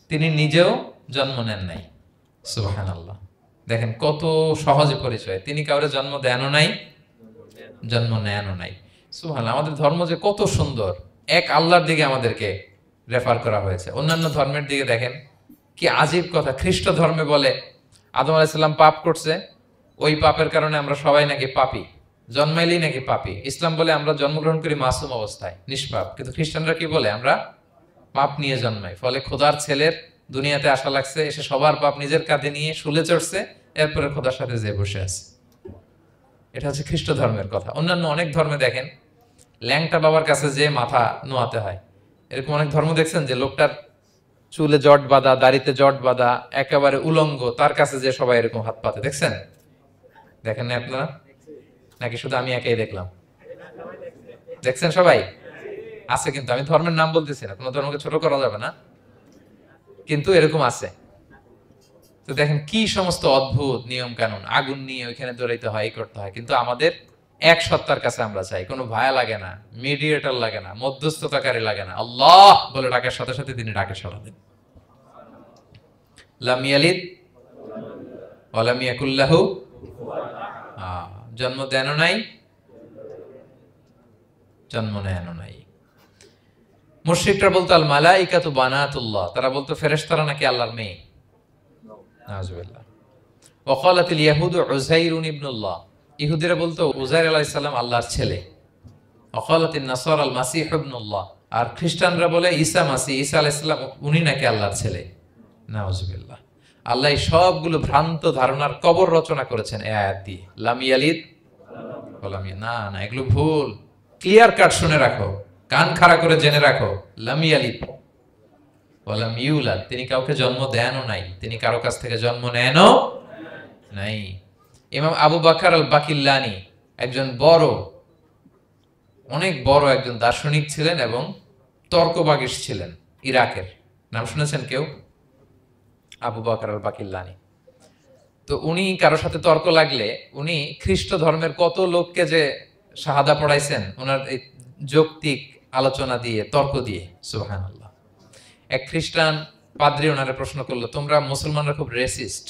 তিনি নিজেও জন্ম নেন নাই। সুবহানাল্লাহ, দেখেন কত সহজে পরিচয়। তিনি কাউরে জন্ম দেনও নাই, জন্ম নেনও নাই। সুবহানাল্লাহ, আমাদের ধর্ম যে কত সুন্দর। এক আল্লাহর দিকে আমাদেরকে রেফার করা হয়েছে। অন্যান্য ধর্মের দিকে দেখেন কি আজীব কথা। খ্রিস্ট ধর্মে বলে আদম আলাইহিস সালাম পাপ করছে, ওই পাপের কারণে আমরা সবাই নাকি পাপী, জন্মাইলেই নাকি পাপী। ইসলাম বলে আমরা জন্মগ্রহণ করি মাসুম অবস্থায়, নিষ্পাপ। কিন্তু খ্রিস্টানরা কি বলে? আমরা পাপ নিয়ে জন্মাই, ফলে খোদার ছেলের দুনিয়াতে আসা লাগছে, এসে সবার পাপ নিজের কাঁধে নিয়ে শুলে চড়ছে, এরপরে খোদার সাথে যে বসে আছে। এটা হচ্ছে খ্রিস্ট ধর্মের কথা। অন্যান্য অনেক ধর্মে দেখেন ল্যাংটা বাবার কাছে যে মাথা নোয়াতে হয়। এরকম অনেক ধর্ম দেখছেন যে লোকটার চুলে জট বাঁধা, দাড়িতে জট বাঁধা, একেবারে উলঙ্গ, তার কাছে যে সবাই এরকম হাত পাতে। দেখছেন? দেখেন না আপনারা? নাকি শুধু আমি একাই দেখলাম? দেখছেন সবাই? আছে, কিন্তু আমি ধর্মের নাম বলতেছি না, কোনো ধর্মকে ছোট করা যাবে না, কিন্তু এরকম আছে। তো দেখেন কি সমস্ত অদ্ভুত নিয়ম কানুন। আগুন নিয়ে ওইখানে দৌড়াইতে হয়, এই করতে হয়। কিন্তু আমাদের এক সত্তার কাছে আমরা চাই, কোনো ভায়া লাগে না, মিডিয়েটর লাগে না, মধ্যস্থতাকারী লাগে না। আল্লাহ বলে ডাকার সাথে সাথে তিনি ডাকে সাড়া দেন। লাম ইয়ালিদ ওয়া লাম ইয়াকুল লাহু, জন্ম দেনও নাই, জন্ম নেনও নাই। মুশরিকরা বলতো আল মালাইকাতু বানাতুল্লাহ, তারা বলতো ফেরেশতারা নাকি আল্লাহর মেয়ে। নাউজুবিল্লাহ। ওয়া ক্বালাতিল ইয়াহুদু উযাইরুন ইবনুল্লাহ, ইহুদিরা বলতো উযাইর আলাইহিস সালাম আল্লাহর ছেলে। ওয়া ক্বালাতিন নাসারা আল মাসীহ ইবনুল্লাহ, আর খ্রিস্টানরা বলে ঈসা মাসীহ, ঈসা আলাইহিস সালাম উনি নাকি আল্লাহর ছেলে। নাউজুবিল্লাহ। আল্লাহ সবগুলো ভ্রান্ত ধারণার কবর রচনা করেছেন এই আয়াত দিয়ে। লাম ইয়ালিদ ওয়া লাম ইউলাদ, না না, এগুলো ভুল। ক্লিয়ার কাট শুনে রাখো, কান খাড়া করে জেনে রাখো। লাম ইয়ালিদ ওয়া লাম ইউলাদ, তিনি কাউকে জন্ম দেনও নাই, তিনি কারো কাছ থেকে জন্ম নেনও নাই। ইমাম আবু বকর আল বাকিল্লানি একজন বড়, অনেক বড় একজন দার্শনিক ছিলেন এবং তর্কবাগীশ ছিলেন, ইরাকের। নাম শুনেছেন কেউ? আবু বকর আল বাকিল্লানি। তো উনি কারোর সাথে তর্ক লাগলে উনি খ্রিস্ট ধর্মের কত লোককে যে শাহাদা পড়াইছেন ওনার এই যৌক্তিক আলোচনা দিয়ে, তর্ক দিয়ে। সুবহানাল্লাহ। এক খ্রিস্টান পাদ্রী ওনারে প্রশ্ন করলো, তোমরা মুসলমানরা খুব রেসিস্ট।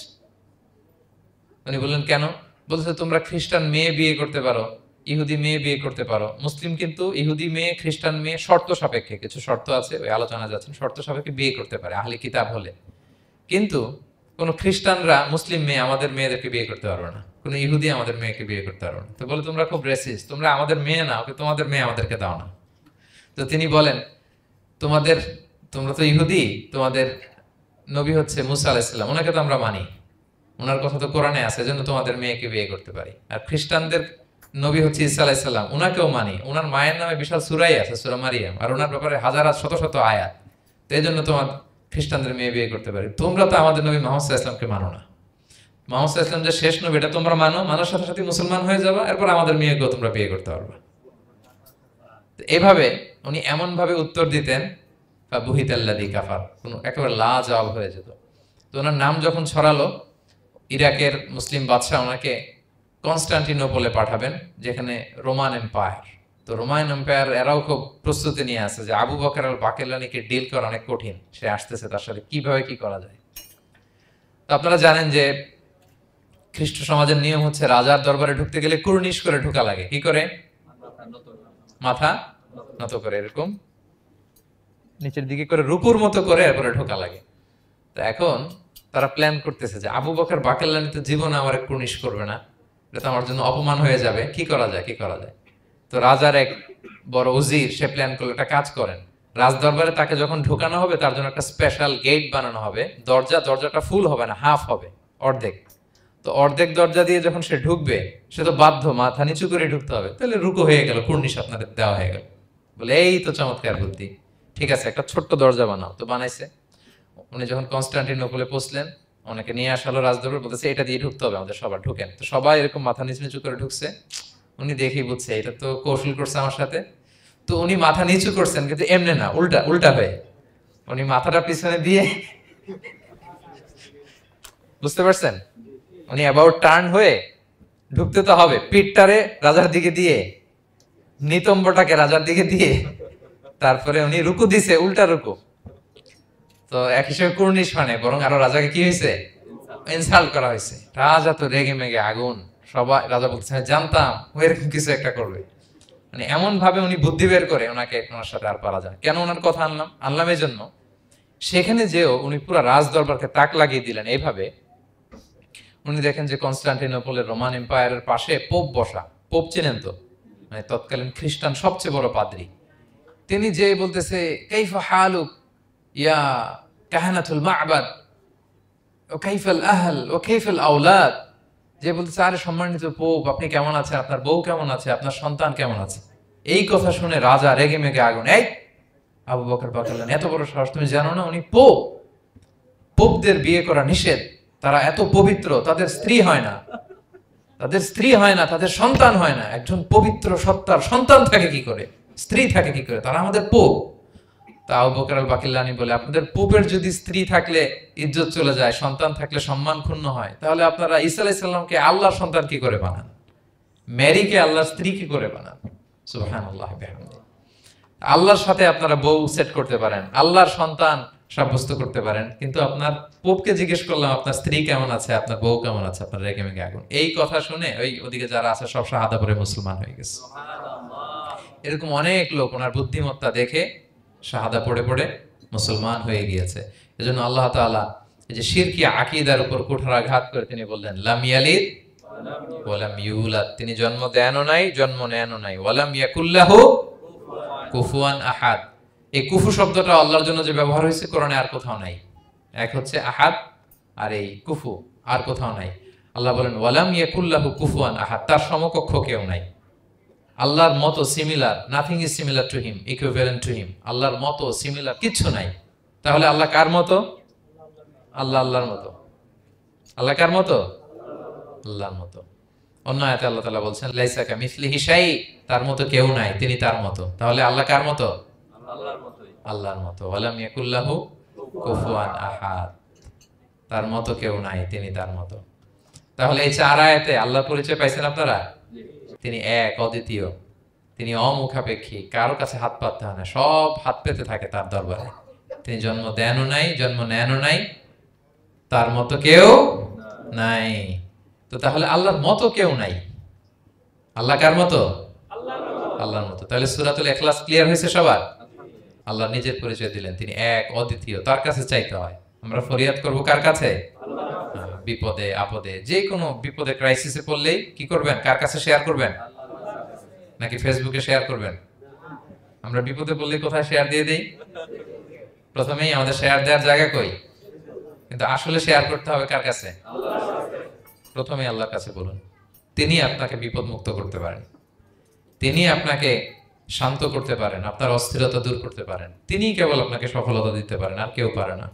উনি বললেন কেন? বলছে তোমরা খ্রিস্টান মেয়ে বিয়ে করতে পারো, ইহুদি মেয়ে বিয়ে করতে পারো, মুসলিম কিন্তু ইহুদি মেয়ে, খ্রিস্টান মেয়ে শর্ত সাপেক্ষে, কিছু শর্ত আছে, ওই আলোচনা যাচ্ছেন, শর্ত সাপেক্ষে বিয়ে করতে পারে আহলি কিতাব হলে। কিন্তু কোন খ্রিস্টানরা মুসলিম মেয়ে আমাদের মেয়েদেরকে বিয়ে করতে পারবে না, কোন ইহুদি আমাদের মেয়েকে বিয়ে করতে পারবে না। তো বলে তোমরা খুব রেসিস্ট, তোমরা আমাদের মেয়ে না, ওকে তোমাদের মেয়ে আমাদেরকে দাও না। তো তিনি বলেন তোমরা তো ইহুদি, তোমাদের নবী হচ্ছে মুসা আলাইহিস সালাম, ওনাকে তো আমরা মানি, ওনার কথা তো কোরআনে আছে, এজন্য তোমাদের মেয়েকে বিয়ে করতে পারি। আর খ্রিস্টানদের নবী হচ্ছে ঈসা আলাইহিস সালাম, ওনাকেও মানি, ওনার মায়ের নামে বিশাল সূরাই আছে, সূরা মারিয়াম, আর ওনার ব্যাপারে হাজার শত শত আয়াত, তো এজন্য তোমার খ্রিস্টানদের মেয়ে বিয়ে করতে পারি। তোমরা তো আমাদের নবী মুহাম্মদ সাল্লাল্লাহু আলাইহি ওয়াসাল্লামকে মানো না। মুহাম্মদ সাল্লাল্লাহু আলাইহি ওয়াসাল্লাম যে শেষ নবী এটা তোমরা মানো, মানার সাথে সাথে মুসলমান হয়ে যাবে, এরপর আমাদের মেয়েকেও তোমরা বিয়ে করতে পারবে। এভাবে উনি এমন ভাবে উত্তর দিতেন ফাবুহিতাল্লাযী কাফার, কোনো একেবারে লাজবাব হয়ে যেত। তো ওনার নাম যখন ছড়ালো, ইরাকের মুসলিম বাদশাহ ওনাকে কনস্টান্টিনোপলে পাঠাবেন, যেখানে রোমান এম্পায়ার। তো রোমান এম্পায়ার এরাও খুব প্রস্তুতি নিয়ে আছে যে আবু বকর আল বাকিলানিকে ডিল করা অনেক কঠিন, সে আসতেছে, তার সাথে কিভাবে কি করা যায়। তো আপনারা জানেন যে খ্রিস্ট সমাজের নিয়ম হচ্ছে রাজার দরবারে ঢুকতে গেলে কুর্নিশ করে ঢোকা লাগে। কি করে? মাথা নত করে, এরকম নিচের দিকে করে রূপুর মতো করে এরপরে ঢোকা লাগে। তো এখন তারা প্ল্যান করতেছে যে আবু বকর বাকিলানি তো জীবনে আমার কুর্নিশ করবে না, এটা তো আমার জন্য অপমান হয়ে যাবে, কি করা যায়, কি করা যায়। তো রাজার এক বড় উজির সে প্ল্যান করলো, একটা কাজ করেন, রাজ দরবারে তাকে যখন ঢোকানো হবে তার জন্য একটা স্পেশাল গেট বানানো হবে। দরজাটা ফুল হবে না, হাফ হবে, অর্ধেক। তো অর্ধেক দরজা দিয়ে যখন সে ঢুকবে, সে তো বাধ্য মাথা নিচু করে ঢুকতে হবে, তাহলে রুকু হয়ে গেল, কুর্নিশ আপনাদের দেওয়া হয়ে গেল। বলে এই তো চমৎকার বুদ্ধি, ঠিক আছে একটা ছোট্ট দরজা বানাও। তো বানাইছে। উনি যখন কনস্টান্টিনোপলে পৌঁছলেন, ওনাকে নিয়ে আসালো রাজদরবার, বলতেছে এটা দিয়ে ঢুকতে হবে আমাদের, সবার ঢুকেন। তো সবাই এরকম মাথা নিচু নিচু করে ঢুকছে। উনি দেখেই বুঝছে এটা তো কৌশল করছে আমার সাথে। তো উনি মাথা নিচু করছেন, কিন্তু এমনি না, উল্টা উল্টা হয়ে উনি মাথাটা পিছনে দিয়ে, বুঝতে পারছেন, উনি অ্যাবাউট টার্ন হয়ে ঢুকতে তো হবে, পিঠটারে রাজার দিকে দিয়ে, নিতম্বটাকে রাজার দিকে দিয়ে, তারপরে উনি রুকু দিছে, উল্টা রুকু। তো এক হিসেবে কুর্নিশ মানে, বরং আরো রাজাকে কি হয়েছে, ইনসাল্ট করা হয়েছে। রাজা তো রেগে মেগে আগুন। সবাই, রাজা বলছে জানতাম ও এরকম কিছু একটা করবে। মানে এমন ভাবে উনি বুদ্ধি বের করে ওনাকে, ওনার সাথে আর পারা যায়। কেন ওনার কথা আনলাম এই জন্য, সেখানে যেও উনি পুরো রাজ দরবারকে তাক লাগিয়ে দিলেন এইভাবে। উনি দেখেন যে কনস্টান্টিনোপলের রোমান এম্পায়ারের পাশে পোপ বসা। পোপ চেনেন তো, মানে তৎকালীন খ্রিস্টান সবচেয়ে বড় পাদ্রী। তিনি যে বলতেছে কাইফা হালুক ইয়া কাহানাতুল মা'বাদ ও কাইফাল আহল ও কাইফাল আওলাদ, যে বলতেছে আরে সম্মানিত পোপ, আপনি কেমন আছেন, আপনার বউ কেমন আছে, আপনার সন্তান কেমন আছে। এই কথা শুনে রাজা রেগে মেগে আগুন। এই আবু বকর বাকিলানি, এত বড় সাহস, তুমি জানো না উনি পোপ? পোপদের বিয়ে করা নিষেধ, তারা এত পবিত্র, তাদের স্ত্রী হয় না, তাদের স্ত্রী হয় না, তাদের সন্তান হয় না। একজন পবিত্র সত্তার সন্তান থাকে কি করে, স্ত্রী থাকে কি করে, তারা আমাদের পোপ। তা আবু বকর আল বাকিলানি বলে, আপনাদের পোপের যদি স্ত্রী থাকলে ইজ্জত চলে যায়, সন্তান থাকলে সম্মান ক্ষুণ্ণ হয়, তাহলে আপনারা ঈসা আলাইহিস সালামকে আল্লাহর সন্তান কি করে বানান, মেরিকে আল্লাহর স্ত্রী কি করে বানান। সুবহানাল্লাহ বিহামদিহি। আল্লাহর সাথে আপনারা বউ সেট করতে পারেন, আল্লাহর সন্তান সাব্যস্ত করতে পারেন, কিন্তু আপনার পোপকে জিজ্ঞেস করলাম আপনার স্ত্রী কেমন আছে, আপনার বউ কেমন আছে, আপনার রেগে মেগে আগুন। এই কথা শুনে ওই ওদিকে যারা আছে সব শাহাদা পড়ে মুসলমান হয়ে গেছে। এরকম অনেক লোক ওনার বুদ্ধিমত্তা দেখে শাহাদা পড়ে পড়ে মুসলমান হয়ে গিয়েছে। এজন্য আল্লাহ তাআলা এই যে শিরকি আকীদার উপর কুঠারাঘাত করে তিনি বললেন লাম ইয়ালিদ ওয়া লাম ইউলাদ, তিনি জন্ম দেনও নাই, জন্ম নেনও নাই। ওয়া লাম ইয়াকুল লাহু কুফুয়ান আহাদ। এই কুফু শব্দটা আল্লাহর জন্য যে ব্যবহার হয়েছে কোরআনে আর কোথাও নাই। এক হচ্ছে আহাদ, আর এই কুফু আর কোথাও নাই। আল্লাহ বলেন ওয়ালাম ইয়াকুল লাহু কুফুয়ান আহাদ, তার সমকক্ষ কেউ নাই। আল্লাহর মতো similar, nothing is similar to him, equivalent to him. আল্লাহর মতো সিমিলার কিচ্ছু নাই। তাহলে আল্লাহ কার মতো? আল্লাহর মতো। আল্লাহ কার মতো? আল্লাহর মতো। অন্য আয়াতে আল্লাহ তাআলা বলছেন লাইসা কামিসলিহি শাই, তার মতো কেউ নাই, তিনি তার মতো। তাহলে আল্লাহ কার মতো? আল্লাহর মতোই। আল্লাহর মতো। ওয়ালাম ইয়াকুল লাহু কুফুয়ান আহাদ, তার মতো কেউ নাই, তিনি তার মতো। তাহলে এই চার আয়াতে আল্লাহর পরিচয় পাইছেন আপনারা? তিনি এক, অদ্বিতীয়, তিনি অমুখাপেক্ষী, কারো কাছে হাত পাততে হয় না, সব হাত পেতে থাকে তার দরবারে। তিনি জন্ম দেনও নাই, জন্ম নেনও নাই, তার মতো কেউ নাই। তো তাহলে আল্লাহর মতো কেউ নাই। আল্লাহ কার মতো? আল্লাহর মতো। তাহলে সূরাতুল ইখলাস ক্লিয়ার হয়েছে সবার? আল্লাহ নিজের পরিচয় দিলেন, তিনি এক, অদ্বিতীয়, তার কাছে চাইতে হয়। আমরা ফরিয়াদ করব কার কাছে? বিপদে আপদে, যে কোনো বিপদে ক্রাইসিসে পড়লেই কি করবেন? কার কাছে শেয়ার করবেন? নাকি ফেসবুকে শেয়ার করবেন? আমরা বিপদে পড়লে কোথায় শেয়ার দিয়ে দেই? প্রথমেই আমাদের শেয়ার দেওয়ার জায়গা কই? কিন্তু আসলে শেয়ার করতে হবে কার কাছে? প্রথমে আল্লাহর কাছে বলুন। তিনি আপনাকে বিপদ মুক্ত করতে পারেন, তিনি আপনাকে শান্ত করতে পারেন, আপনার অস্থিরতা দূর করতে পারেন, তিনি কেবল আপনাকে সফলতা দিতে পারেন, আর কেউ পারে না।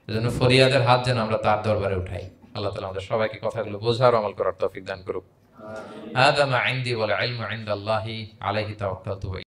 এজন্য ফরিয়াদের হাত যেন আমরা তার দরবারে উঠাই। আল্লাহ তাআলা আমাদের সবাইকে কথাগুলো বোঝার আমল করার তৌফিক দান করুক। হাদা মা ইনদি ওয়াল ইলমু ইনদাল্লাহি আলাইহি তাওয়াক্কালতু।